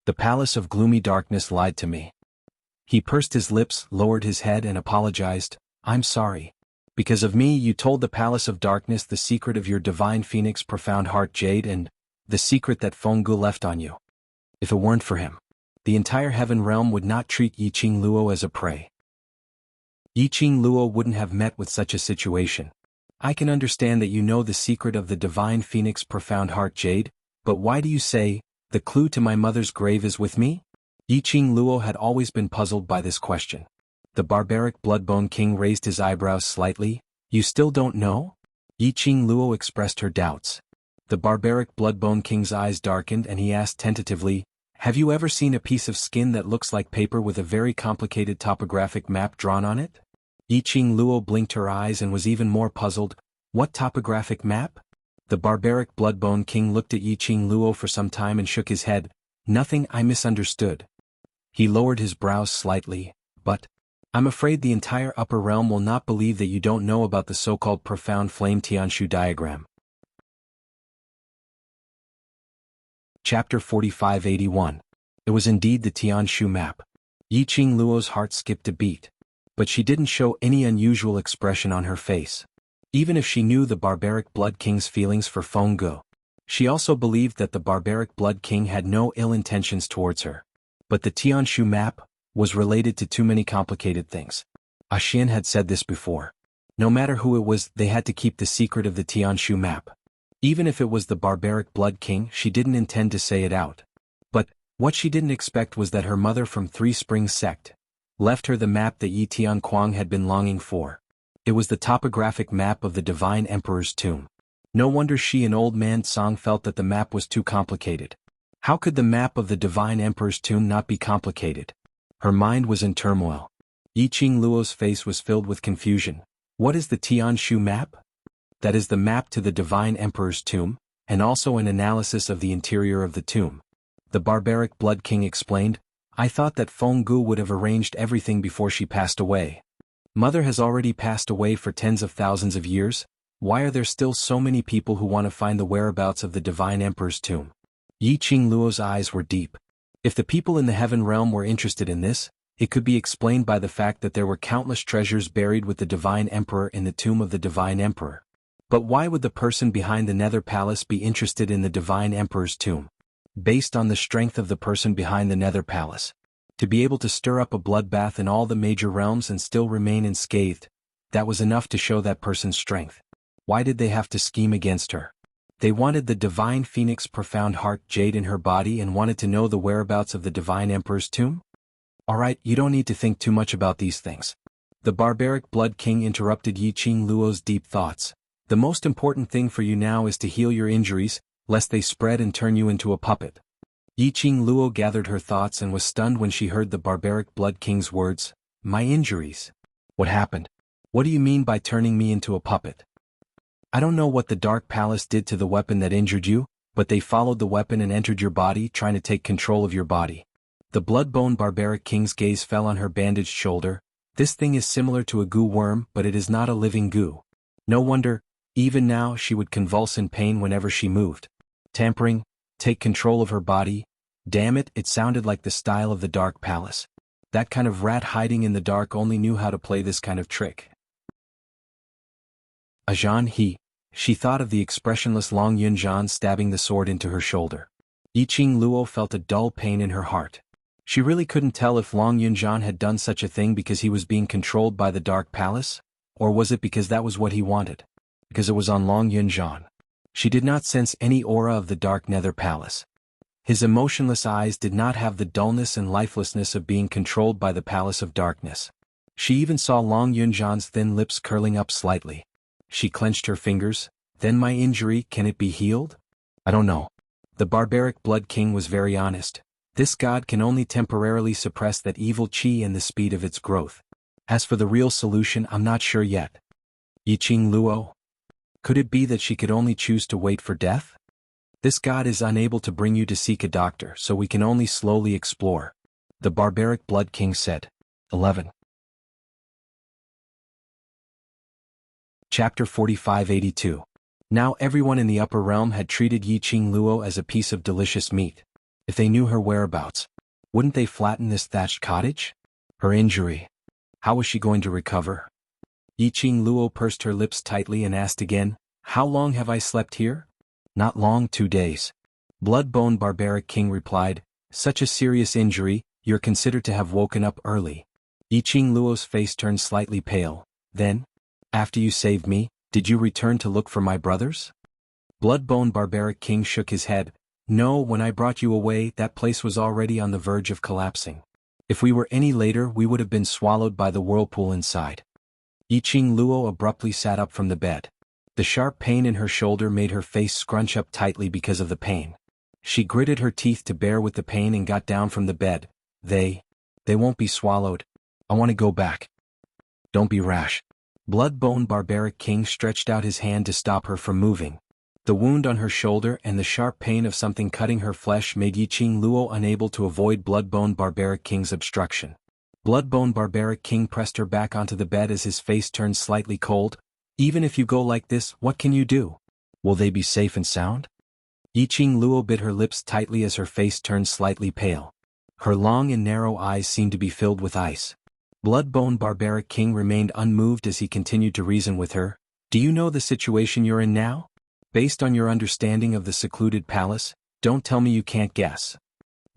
The palace of gloomy darkness lied to me. He pursed his lips, lowered his head and apologized. I'm sorry. Because of me you told the palace of darkness the secret of your divine phoenix profound heart jade and the secret that Feng Gu left on you. If it weren't for him, the entire heaven realm would not treat Yiqing Luo as a prey. Yiqing Luo wouldn't have met with such a situation. I can understand that you know the secret of the divine phoenix profound heart jade, but why do you say, the clue to my mother's grave is with me? Yiqing Luo had always been puzzled by this question. The barbaric Blood-Bone King raised his eyebrows slightly. You still don't know? Yiqing Luo expressed her doubts. The barbaric Blood-Bone King's eyes darkened and he asked tentatively, have you ever seen a piece of skin that looks like paper with a very complicated topographic map drawn on it? Yiqing Luo blinked her eyes and was even more puzzled. What topographic map? The barbaric Blood-Bone King looked at Yiqing Luo for some time and shook his head. Nothing, I misunderstood. He lowered his brows slightly, but I'm afraid the entire upper realm will not believe that you don't know about the so-called profound flame Tianshu diagram. Chapter 4581. It was indeed the Tianshu map. Yiqing Luo's heart skipped a beat. But she didn't show any unusual expression on her face. Even if she knew the barbaric Blood King's feelings for Feng Gu. She also believed that the barbaric Blood King had no ill intentions towards her. But the Tianshu map was related to too many complicated things. Xian had said this before. No matter who it was, they had to keep the secret of the Tianshu map. Even if it was the barbaric Blood King, she didn't intend to say it out. But what she didn't expect was that her mother from Three Springs sect left her the map that Yi Tianquang had been longing for. It was the topographic map of the Divine Emperor's tomb. No wonder she and Old Man Song felt that the map was too complicated. How could the map of the Divine Emperor's tomb not be complicated? Her mind was in turmoil. Yiqing Luo's face was filled with confusion. What is the Tianshu map? that is the map to the Divine Emperor's tomb, and also an analysis of the interior of the tomb. The barbaric Blood King explained, I thought that Feng Gu would have arranged everything before she passed away. Mother has already passed away for tens of thousands of years. Why are there still so many people who want to find the whereabouts of the Divine Emperor's tomb? Yi Qing Luo's eyes were deep. If the people in the heaven realm were interested in this, it could be explained by the fact that there were countless treasures buried with the Divine Emperor in the tomb of the Divine Emperor. But why would the person behind the Nether Palace be interested in the Divine Emperor's tomb? Based on the strength of the person behind the Nether Palace. To be able to stir up a bloodbath in all the major realms and still remain unscathed, that was enough to show that person's strength. Why did they have to scheme against her? They wanted the Divine Phoenix profound heart jade in her body and wanted to know the whereabouts of the Divine Emperor's tomb? Alright, you don't need to think too much about these things. The barbaric Blood King interrupted Yi Qing Luo's deep thoughts. The most important thing for you now is to heal your injuries, lest they spread and turn you into a puppet. Yi Qing Luo gathered her thoughts and was stunned when she heard the barbaric Blood King's words. My injuries? What happened? What do you mean by turning me into a puppet? I don't know what the Dark Palace did to the weapon that injured you, but they followed the weapon and entered your body trying to take control of your body. The Bloodbone barbaric King's gaze fell on her bandaged shoulder. This thing is similar to a goo worm, but it is not a living goo. No wonder, even now she would convulse in pain whenever she moved. Tampering, take control of her body. Damn it, it sounded like the style of the Dark Palace. That kind of rat hiding in the dark only knew how to play this kind of trick. He. She thought of the expressionless Long Yunjian stabbing the sword into her shoulder. Yi Qing Luo felt a dull pain in her heart. She really couldn't tell if Long Yunjian had done such a thing because he was being controlled by the Dark Palace, or was it because that was what he wanted? Because it was on Long Yunjian. She did not sense any aura of the Dark Nether Palace. His emotionless eyes did not have the dullness and lifelessness of being controlled by the Palace of Darkness. She even saw Long Yunjian's thin lips curling up slightly. She clenched her fingers. Then my injury, can it be healed? I don't know. The barbaric Blood King was very honest. This god can only temporarily suppress that evil qi and the speed of its growth. As for the real solution, I'm not sure yet. Yi Qing Luo? Could it be that she could only choose to wait for death? This god is unable to bring you to seek a doctor, so we can only slowly explore. The barbaric Blood King said. 11. Chapter 4582. Now everyone in the upper realm had treated Yi Qing Luo as a piece of delicious meat. If they knew her whereabouts, wouldn't they flatten this thatched cottage? Her injury. How was she going to recover? Yi Qing Luo pursed her lips tightly and asked again, How long have I slept here? Not long, 2 days. Bloodbone barbaric King replied, Such a serious injury, you're considered to have woken up early. Yi Qing Luo's face turned slightly pale. Then, after you saved me, did you return to look for my brothers? Bloodbone barbaric King shook his head. No, when I brought you away, that place was already on the verge of collapsing. If we were any later, we would have been swallowed by the whirlpool inside. Yi Qing Luo abruptly sat up from the bed. The sharp pain in her shoulder made her face scrunch up tightly because of the pain. She gritted her teeth to bear with the pain and got down from the bed. They won't be swallowed. I want to go back. Don't be rash. Bloodbone barbaric King stretched out his hand to stop her from moving. The wound on her shoulder and the sharp pain of something cutting her flesh made Yi Qing Luo unable to avoid Bloodbone barbaric King's obstruction. Bloodbone barbaric King pressed her back onto the bed as his face turned slightly cold. Even if you go like this, what can you do? Will they be safe and sound? Yi Qing Luo bit her lips tightly as her face turned slightly pale. Her long and narrow eyes seemed to be filled with ice. Bloodbone barbaric King remained unmoved as he continued to reason with her. Do you know the situation you're in now? Based on your understanding of the secluded palace, don't tell me you can't guess.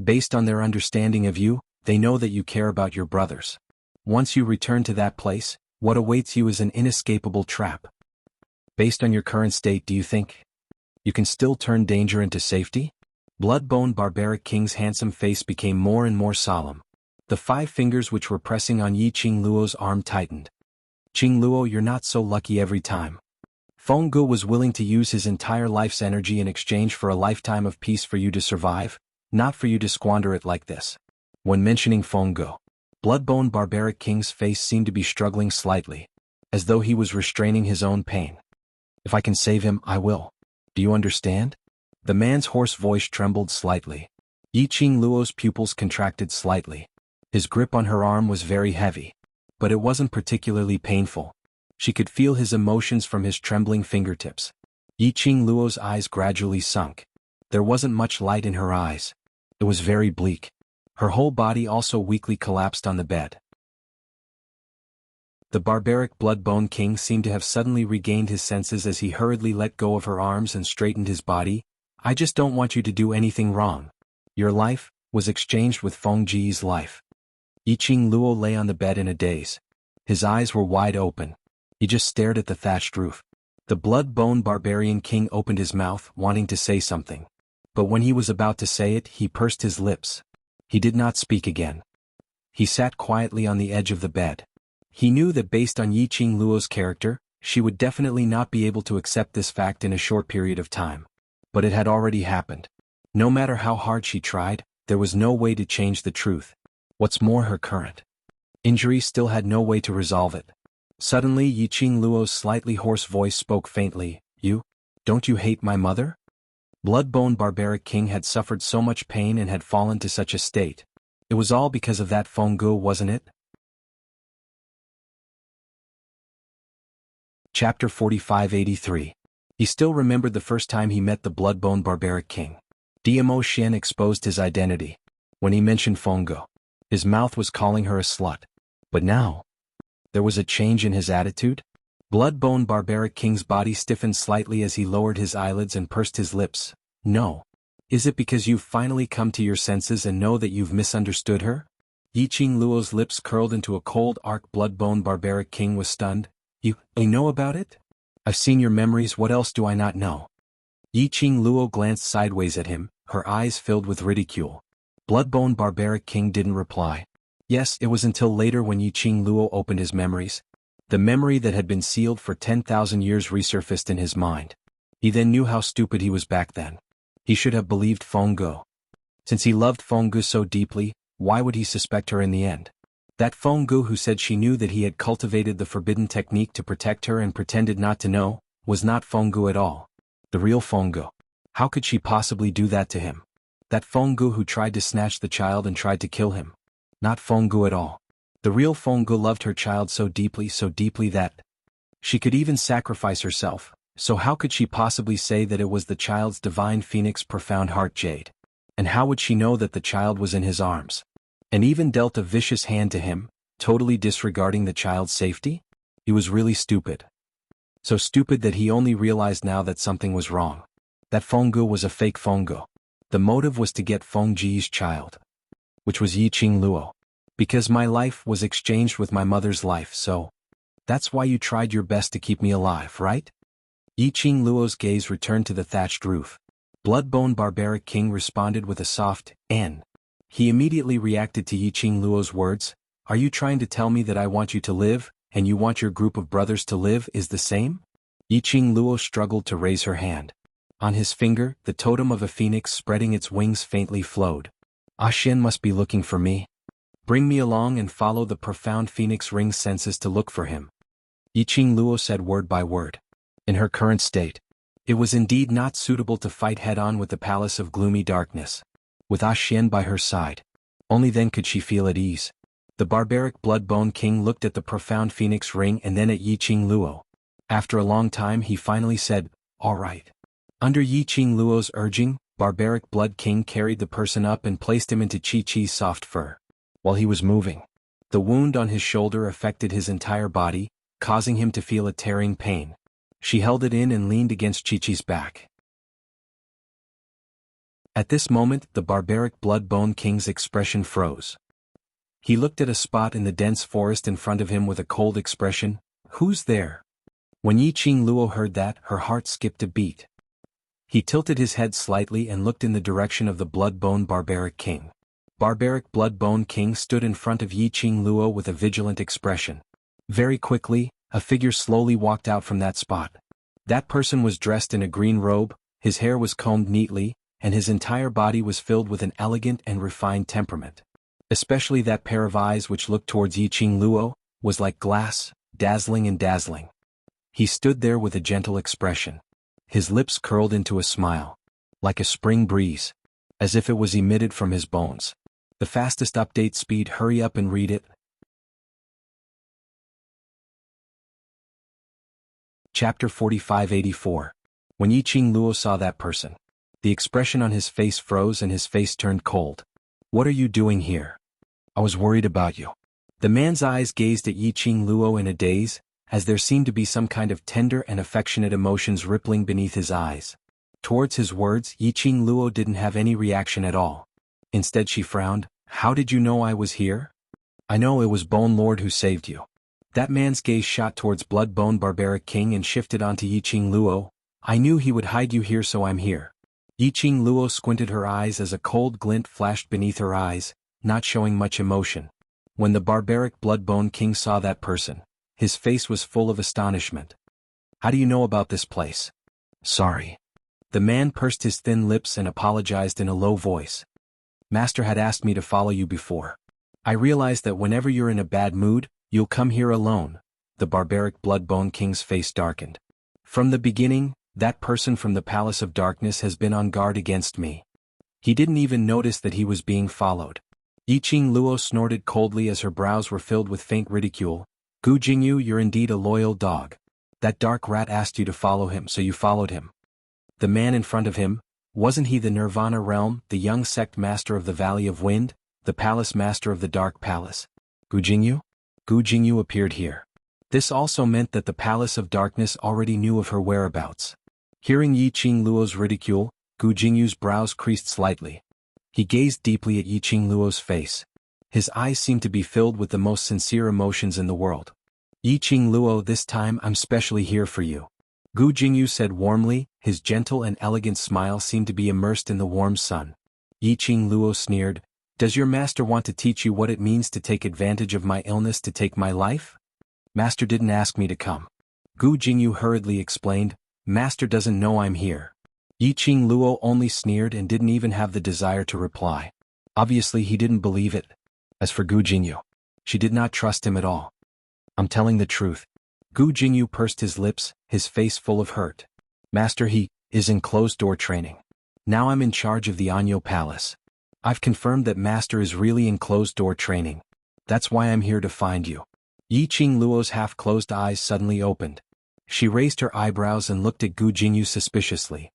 Based on their understanding of you, they know that you care about your brothers. Once you return to that place, what awaits you is an inescapable trap. Based on your current state, do you think you can still turn danger into safety? Bloodbone barbaric King's handsome face became more and more solemn. The 5 fingers which were pressing on Yi Qing Luo's arm tightened. Qing Luo, you're not so lucky every time. Feng Gu was willing to use his entire life's energy in exchange for a lifetime of peace for you to survive, not for you to squander it like this. When mentioning Feng Gu, Bloodbone barbaric King's face seemed to be struggling slightly, as though he was restraining his own pain. If I can save him, I will. Do you understand? The man's hoarse voice trembled slightly. Yiqing Luo's pupils contracted slightly. His grip on her arm was very heavy. But it wasn't particularly painful. She could feel his emotions from his trembling fingertips. Yiqing Luo's eyes gradually sunk. There wasn't much light in her eyes. It was very bleak. Her whole body also weakly collapsed on the bed. The barbaric Bloodbone King seemed to have suddenly regained his senses as he hurriedly let go of her arms and straightened his body. I just don't want you to do anything wrong. Your life was exchanged with Feng Ji's life. Yiqing Luo lay on the bed in a daze. His eyes were wide open. He just stared at the thatched roof. The Bloodbone Barbarian King opened his mouth, wanting to say something. But when he was about to say it, he pursed his lips. He did not speak again. He sat quietly on the edge of the bed. He knew that based on Yiqing Luo's character, she would definitely not be able to accept this fact in a short period of time. But it had already happened. No matter how hard she tried, there was no way to change the truth. What's more, her current injury still had no way to resolve it. Suddenly, Yiqing Luo's slightly hoarse voice spoke faintly. Don't you hate my mother? Bloodbone Barbaric King had suffered so much pain and had fallen to such a state. It was all because of that Fenggu, wasn't it? Chapter 4583. He still remembered the first time he met the Bloodbone Barbaric King. Dmo Xian exposed his identity. When he mentioned Fenggu, his mouth was calling her a slut. But now, there was a change in his attitude? Bloodbone Barbaric King's body stiffened slightly as he lowered his eyelids and pursed his lips. No. Is it because you've finally come to your senses and know that you've misunderstood her? Yiqing Luo's lips curled into a cold arc. Bloodbone Barbaric King was stunned. You know about it? I've seen your memories, what else do I not know? Yiqing Luo glanced sideways at him, her eyes filled with ridicule. Bloodbone Barbaric King didn't reply. Yes, it was until later when Yiqing Luo opened his memories. The memory that had been sealed for 10,000 years resurfaced in his mind. He then knew how stupid he was back then. He should have believed Fenggu. Since he loved Fenggu so deeply, why would he suspect her in the end? That Fenggu who said she knew that he had cultivated the forbidden technique to protect her and pretended not to know, was not Fenggu at all. The real Fenggu. How could she possibly do that to him? That Fenggu who tried to snatch the child and tried to kill him. Not Fenggu at all. The real Fenggu loved her child so deeply that she could even sacrifice herself, so how could she possibly say that it was the child's divine phoenix profound heart jade? And how would she know that the child was in his arms? And even dealt a vicious hand to him, totally disregarding the child's safety? He was really stupid. So stupid that he only realized now that something was wrong. That Fenggu was a fake Fenggu. The motive was to get Feng Ji's child, which was Yiqing Luo. Because my life was exchanged with my mother's life, so that's why you tried your best to keep me alive, right? Yiqing Luo's gaze returned to the thatched roof. Bloodbone Barbaric King responded with a soft N. He immediately reacted to Yiqing Luo's words. Are you trying to tell me that I want you to live, and you want your group of brothers to live is the same? Yiqing Luo struggled to raise her hand. On his finger, the totem of a phoenix spreading its wings faintly flowed. Xian must be looking for me. Bring me along and follow the profound phoenix ring's senses to look for him. Yiqing Luo said word by word. In her current state, it was indeed not suitable to fight head-on with the palace of gloomy darkness. With Xian by her side, only then could she feel at ease. The barbaric Bloodbone King looked at the profound phoenix ring and then at Yiqing Luo. After a long time he finally said, all right. Under Yiqing Luo's urging, barbaric Blood King carried the person up and placed him into Chi-Chi's soft fur. While he was moving, the wound on his shoulder affected his entire body, causing him to feel a tearing pain. She held it in and leaned against Chi-Chi's back. At this moment, the barbaric Bloodbone King's expression froze. He looked at a spot in the dense forest in front of him with a cold expression. Who's there? When Yiqing Luo heard that, her heart skipped a beat. He tilted his head slightly and looked in the direction of the Bloodbone Barbaric King. Barbaric Bloodbone King stood in front of Yiqing Luo with a vigilant expression. Very quickly, a figure slowly walked out from that spot. That person was dressed in a green robe, his hair was combed neatly, and his entire body was filled with an elegant and refined temperament. Especially that pair of eyes which looked towards Yiqing Luo, was like glass, dazzling and dazzling. He stood there with a gentle expression. His lips curled into a smile. Like a spring breeze. As if it was emitted from his bones. The fastest update speed. Hurry up and read it. Chapter 4584. When Yiqing Luo saw that person, the expression on his face froze and his face turned cold. What are you doing here? I was worried about you. The man's eyes gazed at Yiqing Luo in a daze, as there seemed to be some kind of tender and affectionate emotions rippling beneath his eyes. Towards his words, Yiqing Luo didn't have any reaction at all. Instead she frowned. How did you know I was here? I know, it was Bone Lord who saved you. That man's gaze shot towards Bloodbone Barbaric King and shifted onto Yiqing Luo. I knew he would hide you here, so I'm here. Yiqing Luo squinted her eyes as a cold glint flashed beneath her eyes, not showing much emotion. When the barbaric Bloodbone King saw that person, his face was full of astonishment. How do you know about this place? Sorry. The man pursed his thin lips and apologized in a low voice. Master had asked me to follow you before. I realized that whenever you're in a bad mood, you'll come here alone. The barbaric Bloodbone King's face darkened. From the beginning, that person from the Palace of Darkness has been on guard against me. He didn't even notice that he was being followed. Yiqing Luo snorted coldly as her brows were filled with faint ridicule. Gu Jingyu, you're indeed a loyal dog. That dark rat asked you to follow him, so you followed him. The man in front of him, wasn't he the Nirvana realm, the young sect master of the Valley of Wind, the palace master of the Dark Palace? Gu Jingyu? Gu Jingyu appeared here. This also meant that the Palace of Darkness already knew of her whereabouts. Hearing Yiqing Luo's ridicule, Gu Jingyu's brows creased slightly. He gazed deeply at Yiqing Luo's face. His eyes seemed to be filled with the most sincere emotions in the world. Yiqing Luo, this time I'm specially here for you. Gu Jingyu said warmly, his gentle and elegant smile seemed to be immersed in the warm sun. Yiqing Luo sneered, does your master want to teach you what it means to take advantage of my illness to take my life? Master didn't ask me to come. Gu Jingyu hurriedly explained, Master doesn't know I'm here. Yiqing Luo only sneered and didn't even have the desire to reply. Obviously he didn't believe it. As for Gu Jingyu, she did not trust him at all. I'm telling the truth. Gu Jingyu pursed his lips, his face full of hurt. Master, he is in closed-door training. Now I'm in charge of the Anyo Palace. I've confirmed that Master is really in closed-door training. That's why I'm here to find you. Yiqing Luo's half-closed eyes suddenly opened. She raised her eyebrows and looked at Gu Jingyu suspiciously.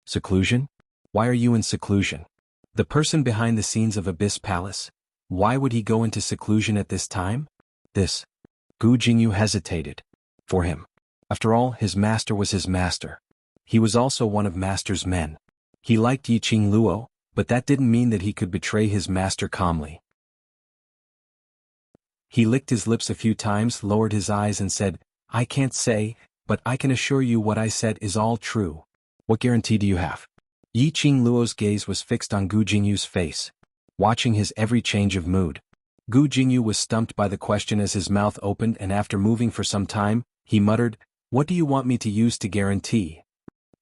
Seclusion? Why are you in seclusion? The person behind the scenes of Abyss Palace? Why would he go into seclusion at this time? This. Gu Jingyu hesitated. For him. After all, his master was his master. He was also one of Master's men. He liked Yiqing Luo, but that didn't mean that he could betray his master calmly. He licked his lips a few times, lowered his eyes and said, I can't say, but I can assure you what I said is all true. What guarantee do you have? Yiqing Luo's gaze was fixed on Gu Jingyu's face, watching his every change of mood. Gu Jingyu was stumped by the question as his mouth opened, and after moving for some time, he muttered, What do you want me to use to guarantee?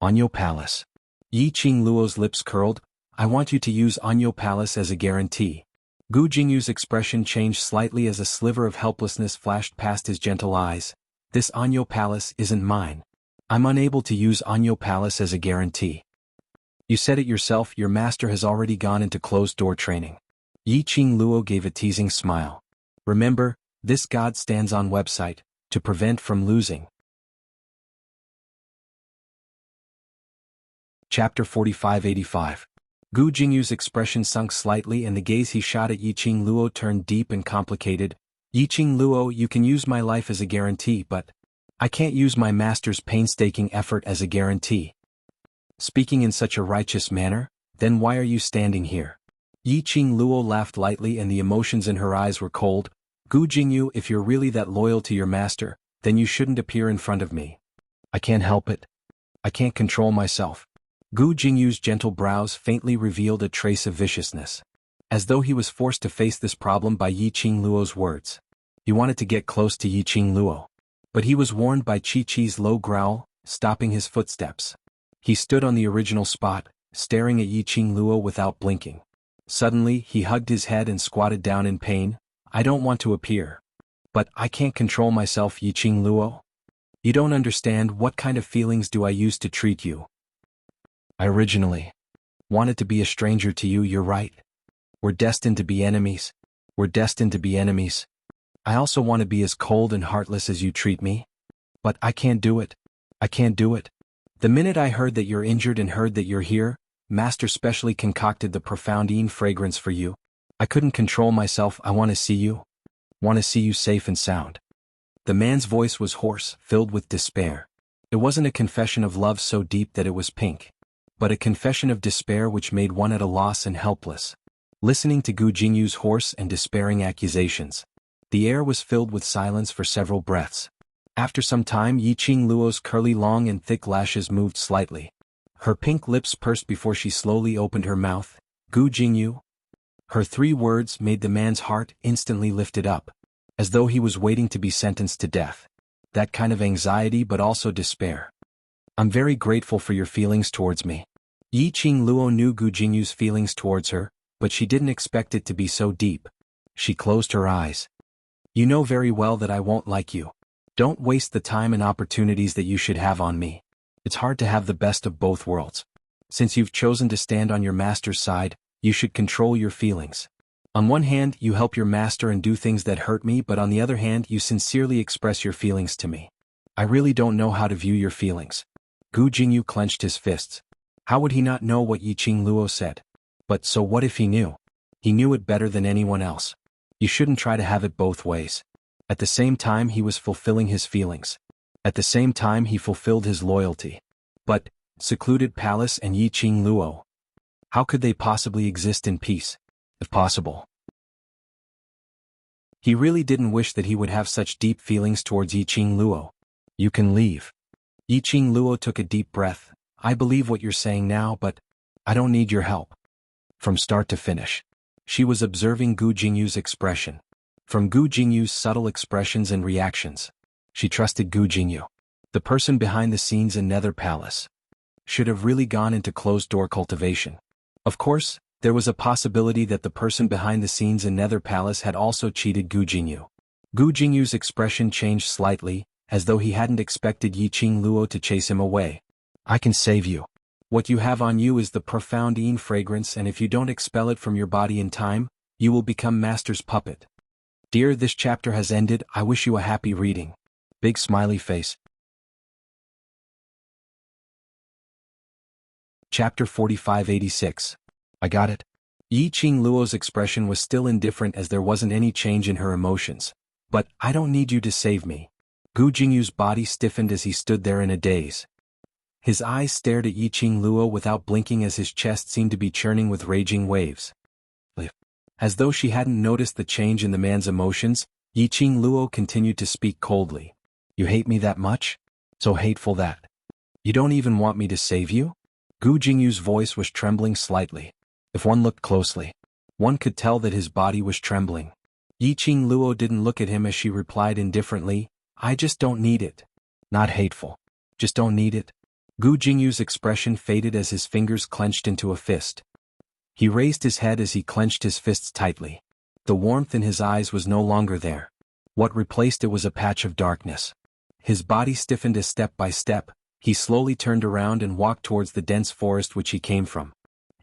Anyo Palace. Yiqing Luo's lips curled. I want you to use Anyo Palace as a guarantee. Gu Jingyu's expression changed slightly as a sliver of helplessness flashed past his gentle eyes. This Anyo Palace isn't mine. I'm unable to use Anyo Palace as a guarantee. You said it yourself, your master has already gone into closed-door training. Yiqing Luo gave a teasing smile. Remember, this god stands on website, to prevent from losing. Chapter 4585. Gu Jingyu's expression sunk slightly and the gaze he shot at Yiqing Luo turned deep and complicated. Yiqing Luo, you can use my life as a guarantee, but I can't use my master's painstaking effort as a guarantee. Speaking in such a righteous manner, then why are you standing here? Yiqing Luo laughed lightly and the emotions in her eyes were cold. Gu Jingyu, if you're really that loyal to your master, then you shouldn't appear in front of me. I can't help it. I can't control myself. Gu Jingyu's gentle brows faintly revealed a trace of viciousness. As though he was forced to face this problem by Yiqing Luo's words. He wanted to get close to Yiqing Luo. But he was warned by Chi-Chi's low growl, stopping his footsteps. He stood on the original spot, staring at Yiqing Luo without blinking. Suddenly, he hugged his head and squatted down in pain. I don't want to appear. But I can't control myself, Yiqing Luo. You don't understand. What kind of feelings do I use to treat you? I originally wanted to be a stranger to you. You're right. We're destined to be enemies. We're destined to be enemies. I also want to be as cold and heartless as you treat me. But I can't do it. I can't do it. The minute I heard that you're injured and heard that you're here, Master specially concocted the profound fragrance for you. I couldn't control myself. I want to see you. Want to see you safe and sound. The man's voice was hoarse, filled with despair. It wasn't a confession of love so deep that it was pink, but a confession of despair which made one at a loss and helpless. Listening to Gu Jingyu's hoarse and despairing accusations, the air was filled with silence for several breaths. After some time, Yiqing Luo's curly long and thick lashes moved slightly. Her pink lips pursed before she slowly opened her mouth. Gu Jingyu. Her 3 words made the man's heart instantly lifted up, as though he was waiting to be sentenced to death. That kind of anxiety but also despair. I'm very grateful for your feelings towards me. Yiqing Luo knew Gu Jingyu's feelings towards her, but she didn't expect it to be so deep. She closed her eyes. You know very well that I won't like you. Don't waste the time and opportunities that you should have on me. It's hard to have the best of both worlds. Since you've chosen to stand on your master's side, you should control your feelings. On one hand, you help your master and do things that hurt me, but on the other hand, you sincerely express your feelings to me. I really don't know how to view your feelings. Gu Jingyu clenched his fists. How would he not know what Yiqing Luo said? But so what if he knew? He knew it better than anyone else. You shouldn't try to have it both ways. At the same time, he was fulfilling his feelings. At the same time, he fulfilled his loyalty. But, secluded palace and Yiqing Luo. How could they possibly exist in peace? If possible. He really didn't wish that he would have such deep feelings towards Yiqing Luo. You can leave. Yiqing Luo took a deep breath. I believe what you're saying now, but I don't need your help. From start to finish, she was observing Gu Jingyu's expression. From Gu Jingyu's subtle expressions and reactions, she trusted Gu Jingyu. The person behind the scenes in Nether Palace should have really gone into closed-door cultivation. Of course, there was a possibility that the person behind the scenes in Nether Palace had also cheated Gu Jingyu. Gu Jingyu's expression changed slightly, as though he hadn't expected Yiqing Luo to chase him away. I can save you. What you have on you is the profound fragrance, and if you don't expel it from your body in time, you will become Master's puppet. Dear, this chapter has ended. I wish you a happy reading. Big smiley face. Chapter 4586. I got it. Yiqing Luo's expression was still indifferent as there wasn't any change in her emotions. But, I don't need you to save me. Gu Jingyu's body stiffened as he stood there in a daze. His eyes stared at Yiqing Luo without blinking as his chest seemed to be churning with raging waves. As though she hadn't noticed the change in the man's emotions, Yiqing Luo continued to speak coldly. You hate me that much? So hateful that you don't even want me to save you? Gu Jingyu's voice was trembling slightly. If one looked closely, one could tell that his body was trembling. Yiqing Luo didn't look at him as she replied indifferently, I just don't need it. Not hateful. Just don't need it. Gu Jingyu's expression faded as his fingers clenched into a fist. He raised his head as he clenched his fists tightly. The warmth in his eyes was no longer there. What replaced it was a patch of darkness. His body stiffened as step by step, he slowly turned around and walked towards the dense forest which he came from.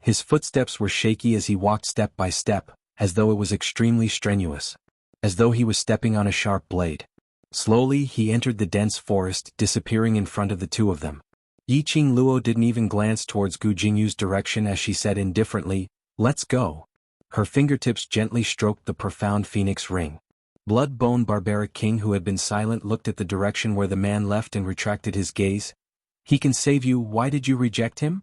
His footsteps were shaky as he walked step by step, as though it was extremely strenuous. As though he was stepping on a sharp blade. Slowly he entered the dense forest, disappearing in front of the two of them. Yiqing Luo didn't even glance towards Gu Jingyu's direction as she said indifferently, let's go. Her fingertips gently stroked the profound phoenix ring. Blood-bone barbaric king who had been silent looked at the direction where the man left and retracted his gaze. He can save you, why did you reject him?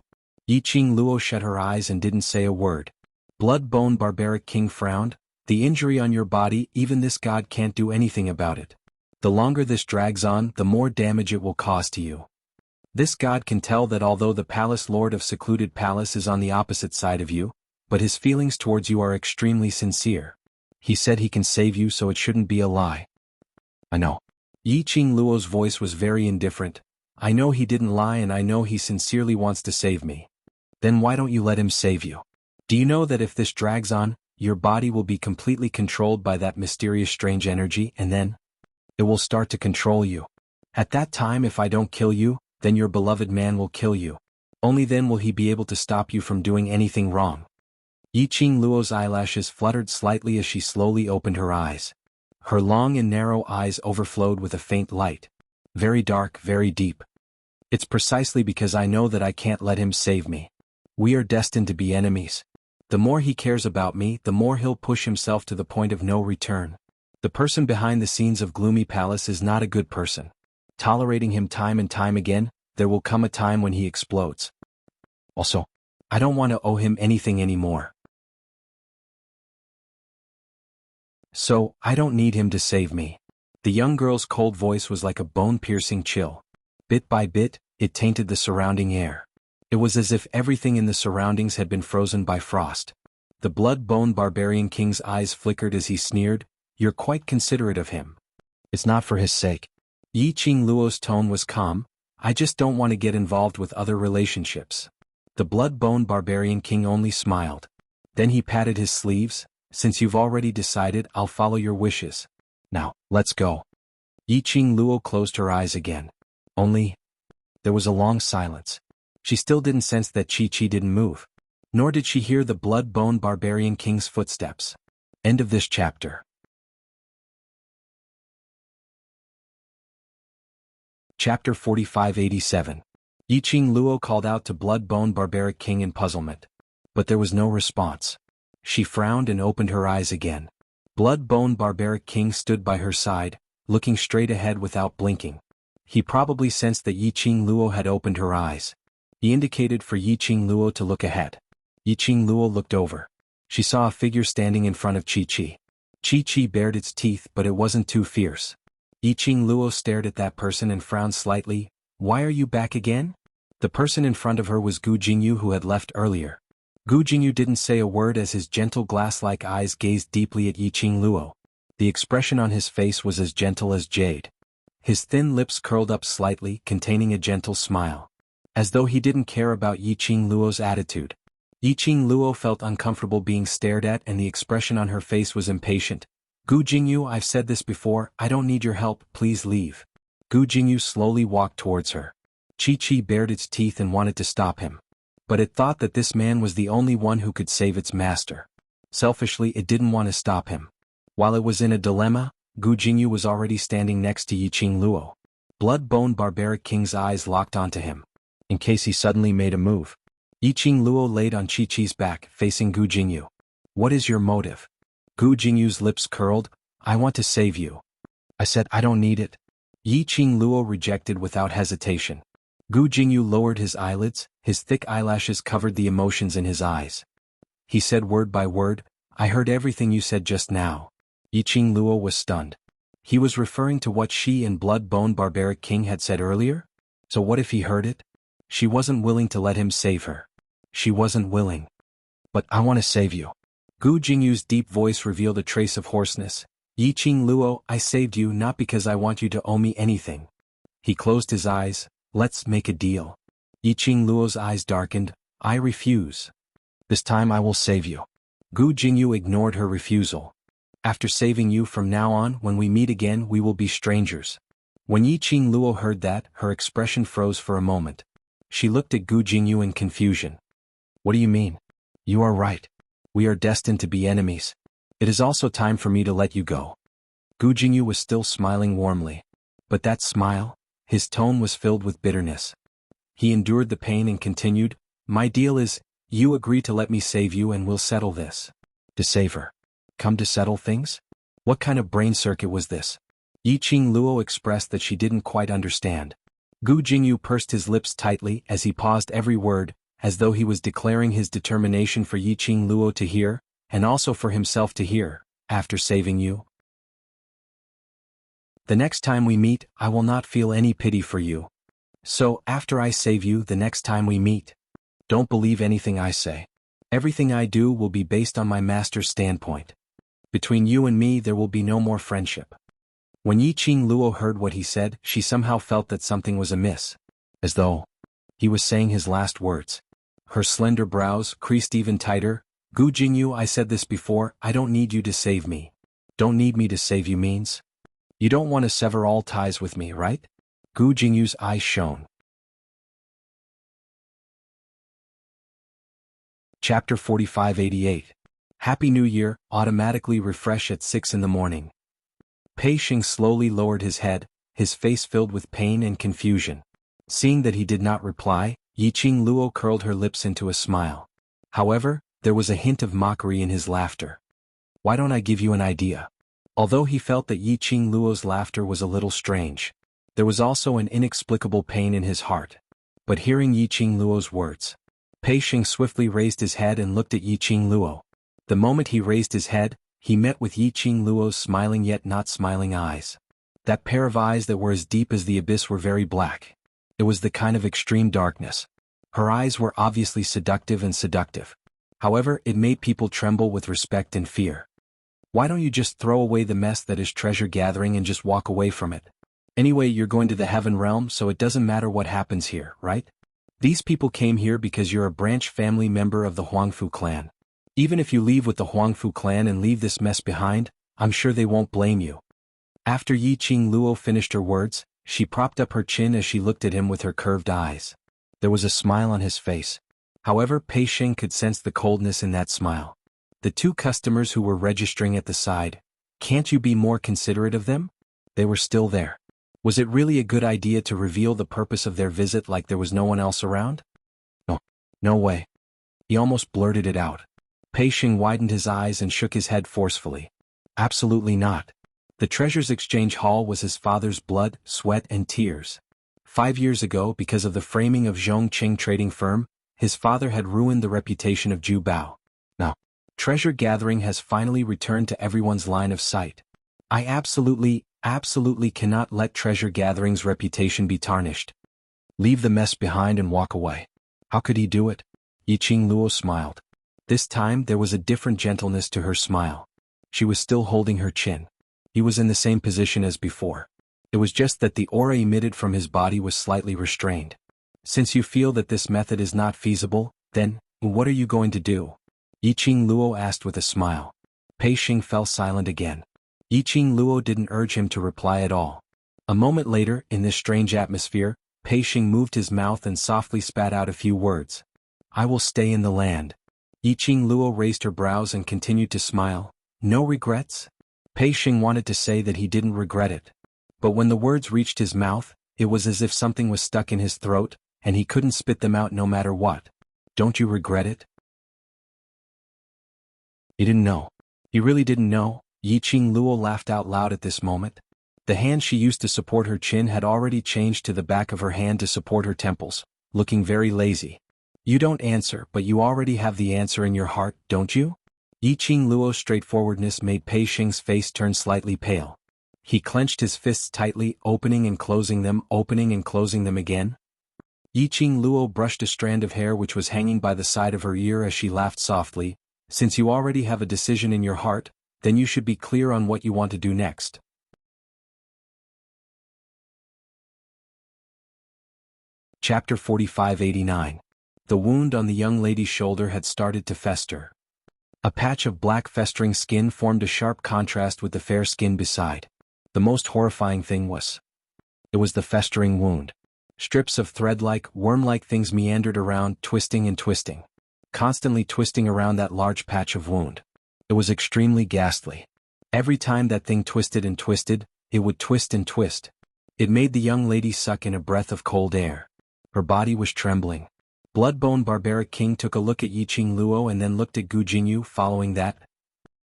Yiqing Luo shut her eyes and didn't say a word. Blood-bone barbaric king frowned. The injury on your body, even this god can't do anything about it. The longer this drags on, the more damage it will cause to you. This god can tell that although the palace lord of secluded palace is on the opposite side of you, but his feelings towards you are extremely sincere. He said he can save you, so it shouldn't be a lie. I know. Yiqing Luo's voice was very indifferent. I know he didn't lie and I know he sincerely wants to save me. Then why don't you let him save you? Do you know that if this drags on, your body will be completely controlled by that mysterious strange energy and then it will start to control you. At that time if I don't kill you, then your beloved man will kill you. Only then will he be able to stop you from doing anything wrong. Yiqing Luo's eyelashes fluttered slightly as she slowly opened her eyes. Her long and narrow eyes overflowed with a faint light. Very dark, very deep. It's precisely because I know that I can't let him save me. We are destined to be enemies. The more he cares about me, the more he'll push himself to the point of no return. The person behind the scenes of Gloomy Palace is not a good person. Tolerating him time and time again, there will come a time when he explodes. Also, I don't want to owe him anything anymore. So, I don't need him to save me. The young girl's cold voice was like a bone-piercing chill. Bit by bit, it tainted the surrounding air. It was as if everything in the surroundings had been frozen by frost. The blood-bone barbarian king's eyes flickered as he sneered, "You're quite considerate of him. It's not for his sake." Yiqing Luo's tone was calm, "I just don't want to get involved with other relationships." The blood-bone barbarian king only smiled. Then he patted his sleeves, "Since you've already decided, I'll follow your wishes. Now, let's go." Yiqing Luo closed her eyes again. There was a long silence. She still didn't sense that Chi didn't move. Nor did she hear the blood-bone barbarian king's footsteps. End of this chapter. Chapter 4587. Yiqing Luo called out to blood-bone barbaric king in puzzlement. But there was no response. She frowned and opened her eyes again. Blood-bone barbaric king stood by her side, looking straight ahead without blinking. He probably sensed that Yiqing Luo had opened her eyes. He indicated for Yiqing Luo to look ahead. Yiqing Luo looked over. She saw a figure standing in front of Chi. Chi bared its teeth, but it wasn't too fierce. Yiqing Luo stared at that person and frowned slightly. "Why are you back again?" The person in front of her was Gu Jingyu, who had left earlier. Gu Jingyu didn't say a word as his gentle glass-like eyes gazed deeply at Yiqing Luo. The expression on his face was as gentle as jade. His thin lips curled up slightly, containing a gentle smile. As though he didn't care about Yiqing Luo's attitude. Yiqing Luo felt uncomfortable being stared at, and the expression on her face was impatient. "Gu Jingyu, I've said this before, I don't need your help, please leave." Gu Jingyu slowly walked towards her. Chi bared its teeth and wanted to stop him. But it thought that this man was the only one who could save its master. Selfishly, it didn't want to stop him. While it was in a dilemma, Gu Jingyu was already standing next to Yiqing Luo. Blood-bone barbaric king's eyes locked onto him. In case he suddenly made a move. Yiqing Luo laid on Chi-Chi's back, facing Gu Jingyu. "What is your motive?" Gu Jingyu's lips curled. "I want to save you." "I said I don't need it." Yiqing Luo rejected without hesitation. Gu Jingyu lowered his eyelids, his thick eyelashes covered the emotions in his eyes. He said word by word, "I heard everything you said just now." Yiqing Luo was stunned. He was referring to what she and blood-bone barbaric king had said earlier? So what if he heard it? She wasn't willing to let him save her. She wasn't willing. "But I want to save you." Gu Jingyu's deep voice revealed a trace of hoarseness. "Yiqing Luo, I saved you not because I want you to owe me anything." He closed his eyes. "Let's make a deal." Yiqing Luo's eyes darkened. "I refuse. This time I will save you." Gu Jingyu ignored her refusal. "After saving you from now on, when we meet again we will be strangers." When Yiqing Luo heard that, her expression froze for a moment. She looked at Gu Jingyu in confusion. "What do you mean?" "You are right. We are destined to be enemies. It is also time for me to let you go." Gu Jingyu was still smiling warmly. But that smile? His tone was filled with bitterness. He endured the pain and continued, "My deal is, you agree to let me save you and we'll settle this." To save her. Come to settle things? What kind of brain circuit was this? Yiqing Luo expressed that she didn't quite understand. Gu Jingyu pursed his lips tightly as he paused every word, as though he was declaring his determination for Yiqing Luo to hear, and also for himself to hear. "After saving you, the next time we meet, I will not feel any pity for you. So, after I save you the next time we meet, don't believe anything I say. Everything I do will be based on my master's standpoint. Between you and me there will be no more friendship." When Yiqing Luo heard what he said, she somehow felt that something was amiss. As though he was saying his last words. Her slender brows creased even tighter. "Gu Jingyu, I said this before, I don't need you to save me." "Don't need me to save you means? You don't want to sever all ties with me, right?" Gu Jingyu's eyes shone. Chapter 4588. Happy New Year, automatically refresh at 6 in the morning. Pei Xing slowly lowered his head, his face filled with pain and confusion. Seeing that he did not reply, Yiqing Luo curled her lips into a smile. However, there was a hint of mockery in his laughter. Why don't I give you an idea? Although he felt that Yiqing Luo's laughter was a little strange, there was also an inexplicable pain in his heart. But hearing Yiqing Luo's words, Pei Xing swiftly raised his head and looked at Yiqing Luo. The moment he raised his head, he met with Yiqing Luo's smiling yet not smiling eyes. That pair of eyes that were as deep as the abyss were very black. It was the kind of extreme darkness. Her eyes were obviously seductive and seductive. However, it made people tremble with respect and fear. Why don't you just throw away the mess that is treasure gathering and just walk away from it? Anyway, you're going to the heaven realm, so it doesn't matter what happens here, right? These people came here because you're a branch family member of the Huangfu clan. Even if you leave with the Huangfu clan and leave this mess behind, I'm sure they won't blame you. After Yiqing Luo finished her words, she propped up her chin as she looked at him with her curved eyes. There was a smile on his face. However, Pei Xing could sense the coldness in that smile. The two customers who were registering at the side, can't you be more considerate of them? They were still there. Was it really a good idea to reveal the purpose of their visit like there was no one else around? No way. He almost blurted it out. Pei Xing widened his eyes and shook his head forcefully. Absolutely not. The Treasures Exchange Hall was his father's blood, sweat and tears. 5 years ago, because of the framing of Zhongqing trading firm, his father had ruined the reputation of Ju Bao. Now, treasure gathering has finally returned to everyone's line of sight. I absolutely cannot let treasure gathering's reputation be tarnished. Leave the mess behind and walk away. How could he do it? Yiqing Luo smiled. This time there was a different gentleness to her smile. She was still holding her chin. He was in the same position as before. It was just that the aura emitted from his body was slightly restrained. Since you feel that this method is not feasible, then, what are you going to do? Yiqing Luo asked with a smile. Pei Xing fell silent again. Yiqing Luo didn't urge him to reply at all. A moment later, in this strange atmosphere, Pei Xing moved his mouth and softly spat out a few words. I will stay in the land. Yiqing Luo raised her brows and continued to smile. No regrets? Pei Xing wanted to say that he didn't regret it. But when the words reached his mouth, it was as if something was stuck in his throat, and he couldn't spit them out no matter what. Don't you regret it? He didn't know. He really didn't know. Yiqing Luo laughed out loud at this moment. The hand she used to support her chin had already changed to the back of her hand to support her temples, looking very lazy. You don't answer, but you already have the answer in your heart, don't you? Yiqing Luo's straightforwardness made Pei Xing's face turn slightly pale. He clenched his fists tightly, opening and closing them again. Yiqing Luo brushed a strand of hair which was hanging by the side of her ear as she laughed softly. Since you already have a decision in your heart, then you should be clear on what you want to do next. Chapter 4589. The wound on the young lady's shoulder had started to fester. A patch of black festering skin formed a sharp contrast with the fair skin beside. The most horrifying thing was, it was the festering wound. Strips of thread-like, worm-like things meandered around, twisting and twisting. Constantly twisting around that large patch of wound. It was extremely ghastly. Every time that thing twisted and twisted, it would twist and twist. It made the young lady suck in a breath of cold air. Her body was trembling. Bloodbone Barbaric King took a look at Yiqing Luo and then looked at Gu Jinyu. Following that,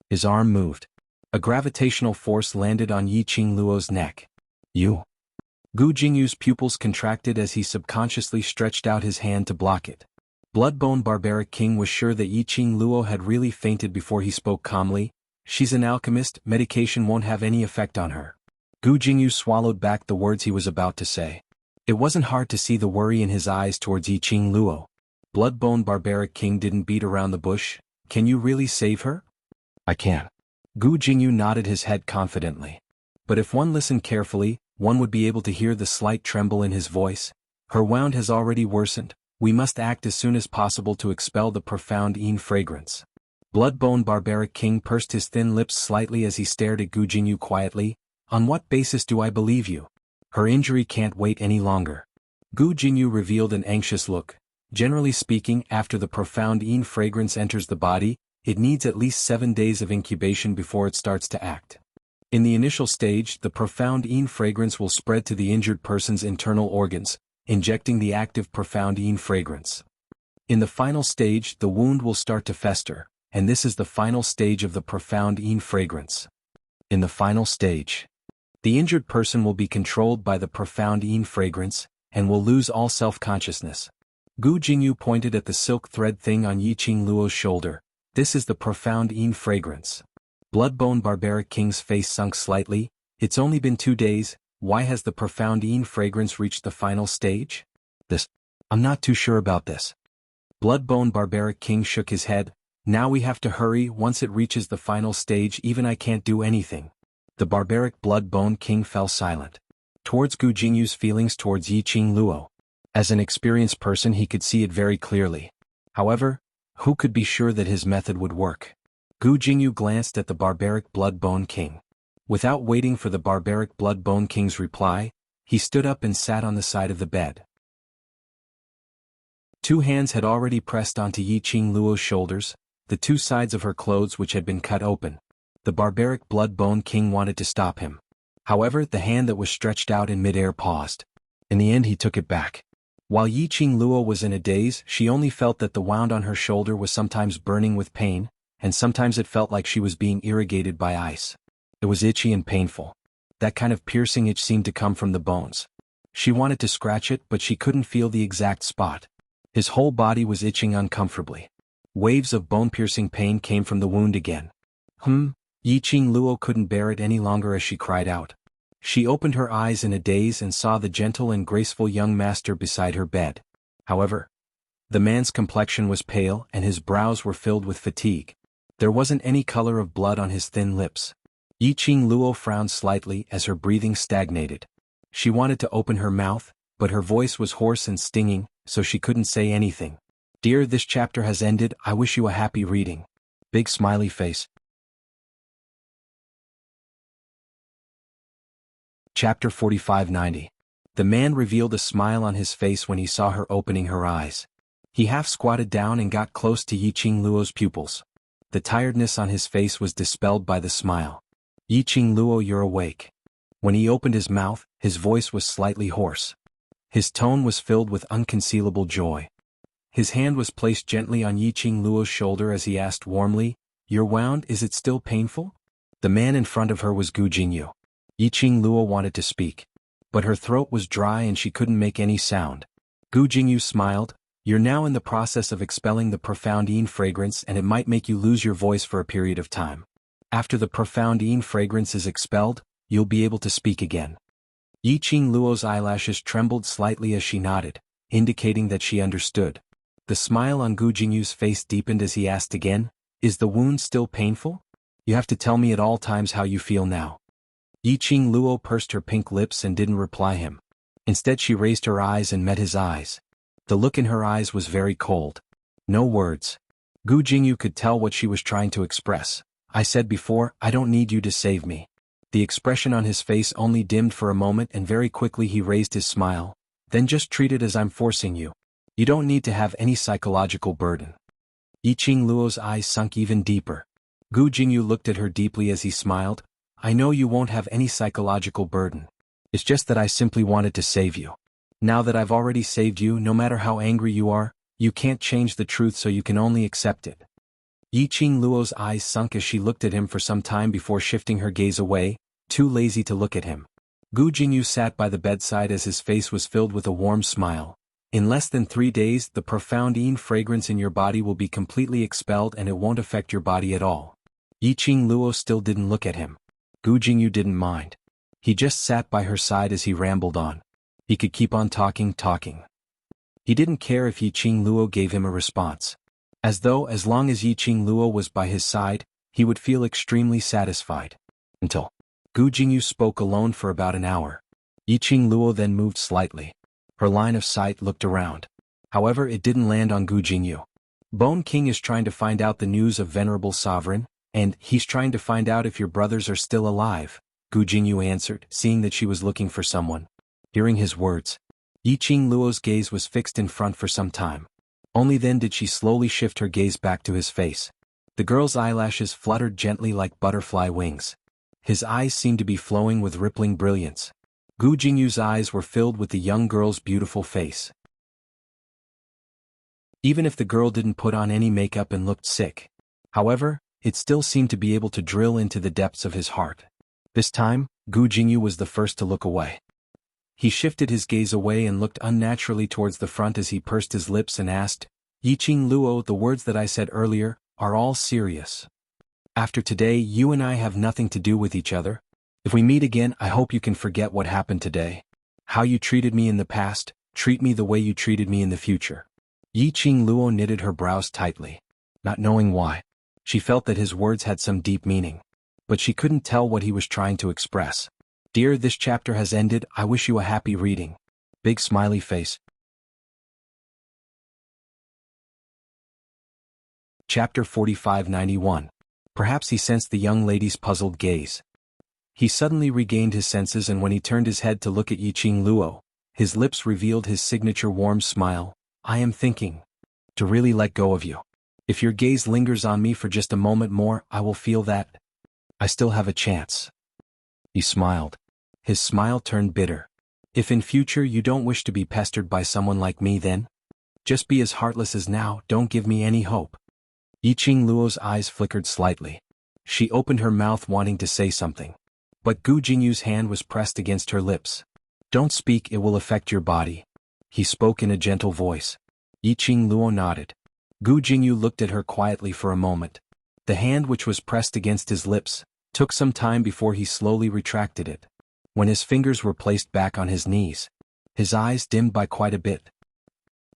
his arm moved. A gravitational force landed on Yiqing Luo's neck. You. Gu Jinyu's pupils contracted as he subconsciously stretched out his hand to block it. Bloodbone Barbaric King was sure that Yiqing Luo had really fainted before he spoke calmly. She's an alchemist, medication won't have any effect on her. Gu Jinyu swallowed back the words he was about to say. It wasn't hard to see the worry in his eyes towards Yiqing Luo. Bloodbone Barbaric King didn't beat around the bush. Can you really save her? I can. Gu Jinyu nodded his head confidently. But if one listened carefully, one would be able to hear the slight tremble in his voice. Her wound has already worsened. We must act as soon as possible to expel the profound fragrance. Bloodbone Barbaric King pursed his thin lips slightly as he stared at Gu Jinyu quietly. On what basis do I believe you? Her injury can't wait any longer. Gu Jingyu revealed an anxious look. Generally speaking, after the profound Yin fragrance enters the body, it needs at least 7 days of incubation before it starts to act. In the initial stage, the profound Yin fragrance will spread to the injured person's internal organs, injecting the active profound Yin fragrance. In the final stage, the wound will start to fester, and this is the final stage of the profound Yin fragrance. In the final stage, the injured person will be controlled by the profound Yin fragrance, and will lose all self-consciousness. Gu Jingyu pointed at the silk thread thing on Yiqing Luo's shoulder. This is the profound Yin fragrance. Bloodbone Barbaric King's face sunk slightly. It's only been 2 days, why has the profound Yin fragrance reached the final stage? I'm not too sure about this. Bloodbone Barbaric King shook his head. Now we have to hurry, once it reaches the final stage even I can't do anything. The Barbaric Bloodbone King fell silent. Towards Gu Jingyu's feelings towards Yiqing Luo. As an experienced person he could see it very clearly. However, who could be sure that his method would work? Gu Jingyu glanced at the Barbaric Bloodbone King. Without waiting for the Barbaric Bloodbone King's reply, he stood up and sat on the side of the bed. 2 hands had already pressed onto Yiqing Luo's shoulders, the 2 sides of her clothes which had been cut open. The Barbaric Bloodbone King wanted to stop him. However, the hand that was stretched out in midair paused. In the end he took it back. While Yiqing Luo was in a daze, she only felt that the wound on her shoulder was sometimes burning with pain, and sometimes it felt like she was being irrigated by ice. It was itchy and painful. That kind of piercing itch seemed to come from the bones. She wanted to scratch it but she couldn't feel the exact spot. His whole body was itching uncomfortably. Waves of bone-piercing pain came from the wound again. Yiqing Luo couldn't bear it any longer as she cried out. She opened her eyes in a daze and saw the gentle and graceful young master beside her bed. However, the man's complexion was pale and his brows were filled with fatigue. There wasn't any color of blood on his thin lips. Yiqing Luo frowned slightly as her breathing stagnated. She wanted to open her mouth, but her voice was hoarse and stinging, so she couldn't say anything. Dear, this chapter has ended, I wish you a happy reading. Big smiley face. Chapter 4590. The man revealed a smile on his face when he saw her opening her eyes. He half squatted down and got close to Yiqing Luo's pupils. The tiredness on his face was dispelled by the smile. Yiqing Luo, you're awake. When he opened his mouth, his voice was slightly hoarse. His tone was filled with unconcealable joy. His hand was placed gently on Yiqing Luo's shoulder as he asked warmly, Your wound, is it still painful? The man in front of her was Gu Jingyu. Yiqing Luo wanted to speak, but her throat was dry and she couldn't make any sound. Gu Jingyu smiled, You're now in the process of expelling the profound Yin fragrance and it might make you lose your voice for a period of time. After the profound Yin fragrance is expelled, you'll be able to speak again. Yiqing Luo's eyelashes trembled slightly as she nodded, indicating that she understood. The smile on Gu Jingyu's face deepened as he asked again, Is the wound still painful? You have to tell me at all times how you feel now. Yiqing Luo pursed her pink lips and didn't reply him. Instead she raised her eyes and met his eyes. The look in her eyes was very cold. No words. Gu Jingyu could tell what she was trying to express. I said before, I don't need you to save me. The expression on his face only dimmed for a moment and very quickly he raised his smile. Then just treat it as I'm forcing you. You don't need to have any psychological burden. Yiqing Luo's eyes sunk even deeper. Gu Jingyu looked at her deeply as he smiled. I know you won't have any psychological burden. It's just that I simply wanted to save you. Now that I've already saved you, no matter how angry you are, you can't change the truth so you can only accept it. Yiqing Luo's eyes sunk as she looked at him for some time before shifting her gaze away, too lazy to look at him. Gu Jingyu sat by the bedside as his face was filled with a warm smile. In less than 3 days, the profound Yin fragrance in your body will be completely expelled and it won't affect your body at all. Yiqing Luo still didn't look at him. Gu Jingyu didn't mind. He just sat by her side as he rambled on. He could keep on talking. He didn't care if Yiqing Luo gave him a response. As long as Yiqing Luo was by his side, he would feel extremely satisfied. Until Gu Jingyu spoke alone for about an hour. Yiqing Luo then moved slightly. Her line of sight looked around. However, it didn't land on Gu Jingyu. Bone King is trying to find out the news of Venerable Sovereign, and he's trying to find out if your brothers are still alive, Gu Jingyu answered, seeing that she was looking for someone. Hearing his words, Yiqing Luo's gaze was fixed in front for some time. Only then did she slowly shift her gaze back to his face. The girl's eyelashes fluttered gently like butterfly wings. His eyes seemed to be flowing with rippling brilliance. Gu Jingyu's eyes were filled with the young girl's beautiful face. Even if the girl didn't put on any makeup and looked sick, however, it still seemed to be able to drill into the depths of his heart. This time, Gu Jingyu was the first to look away. He shifted his gaze away and looked unnaturally towards the front as he pursed his lips and asked, Yiqing Luo, the words that I said earlier are all serious. After today, you and I have nothing to do with each other. If we meet again, I hope you can forget what happened today. How you treated me in the past, treat me the way you treated me in the future. Yiqing Luo knitted her brows tightly. Not knowing why, she felt that his words had some deep meaning. But she couldn't tell what he was trying to express. Dear, this chapter has ended. I wish you a happy reading. Big smiley face. Chapter 4591. Perhaps he sensed the young lady's puzzled gaze. He suddenly regained his senses, and when he turned his head to look at Yiqing Luo, his lips revealed his signature warm smile. I am thinking to really let go of you. If your gaze lingers on me for just a moment more, I will feel that I still have a chance. He smiled. His smile turned bitter. If in future you don't wish to be pestered by someone like me, then just be as heartless as now. Don't give me any hope. Yiqing Luo's eyes flickered slightly. She opened her mouth wanting to say something. But Gu Jingyu's hand was pressed against her lips. Don't speak, it will affect your body. He spoke in a gentle voice. Yiqing Luo nodded. Gu Jingyu looked at her quietly for a moment. The hand which was pressed against his lips took some time before he slowly retracted it. When his fingers were placed back on his knees, his eyes dimmed by quite a bit.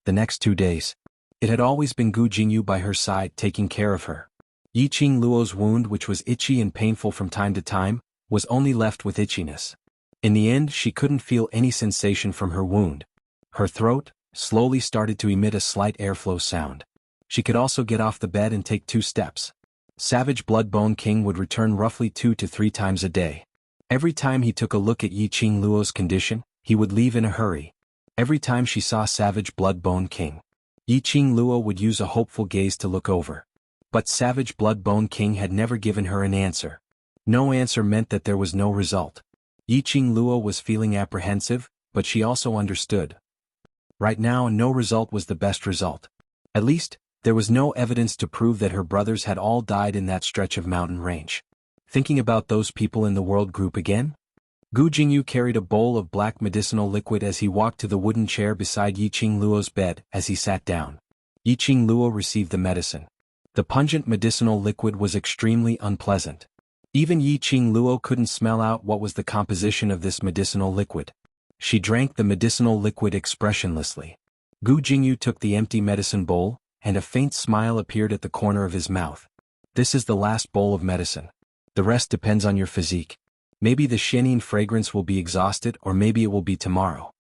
The next 2 days, it had always been Gu Jingyu by her side taking care of her. Yiqing Luo's wound, which was itchy and painful from time to time, was only left with itchiness. In the end, she couldn't feel any sensation from her wound. Her throat slowly started to emit a slight airflow sound. She could also get off the bed and take 2 steps. Savage Bloodbone King would return roughly 2 to 3 times a day. Every time he took a look at Yiqing Luo's condition, he would leave in a hurry. Every time she saw Savage Bloodbone King, Yiqing Luo would use a hopeful gaze to look over. But Savage Bloodbone King had never given her an answer. No answer meant that there was no result. Yiqing Luo was feeling apprehensive, but she also understood. Right now, no result was the best result. At least, there was no evidence to prove that her brothers had all died in that stretch of mountain range. Thinking about those people in the world group again? Gu Jingyu carried a bowl of black medicinal liquid as he walked to the wooden chair beside Yiqing Luo's bed. As he sat down, Yiqing Luo received the medicine. The pungent medicinal liquid was extremely unpleasant. Even Yiqing Luo couldn't smell out what was the composition of this medicinal liquid. She drank the medicinal liquid expressionlessly. Gu Jingyu took the empty medicine bowl, and a faint smile appeared at the corner of his mouth. This is the last bowl of medicine. The rest depends on your physique. Maybe the xianxia fragrance will be exhausted, or maybe it will be tomorrow.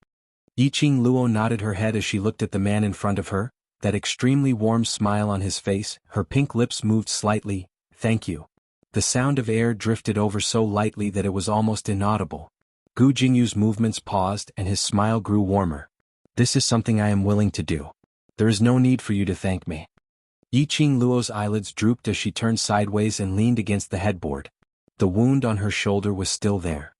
Yiqing Luo nodded her head as she looked at the man in front of her, that extremely warm smile on his face. Her pink lips moved slightly. Thank you. The sound of air drifted over so lightly that it was almost inaudible. Gu Jingyu's movements paused and his smile grew warmer. This is something I am willing to do. There is no need for you to thank me. Yiqing Luo's eyelids drooped as she turned sideways and leaned against the headboard. The wound on her shoulder was still there.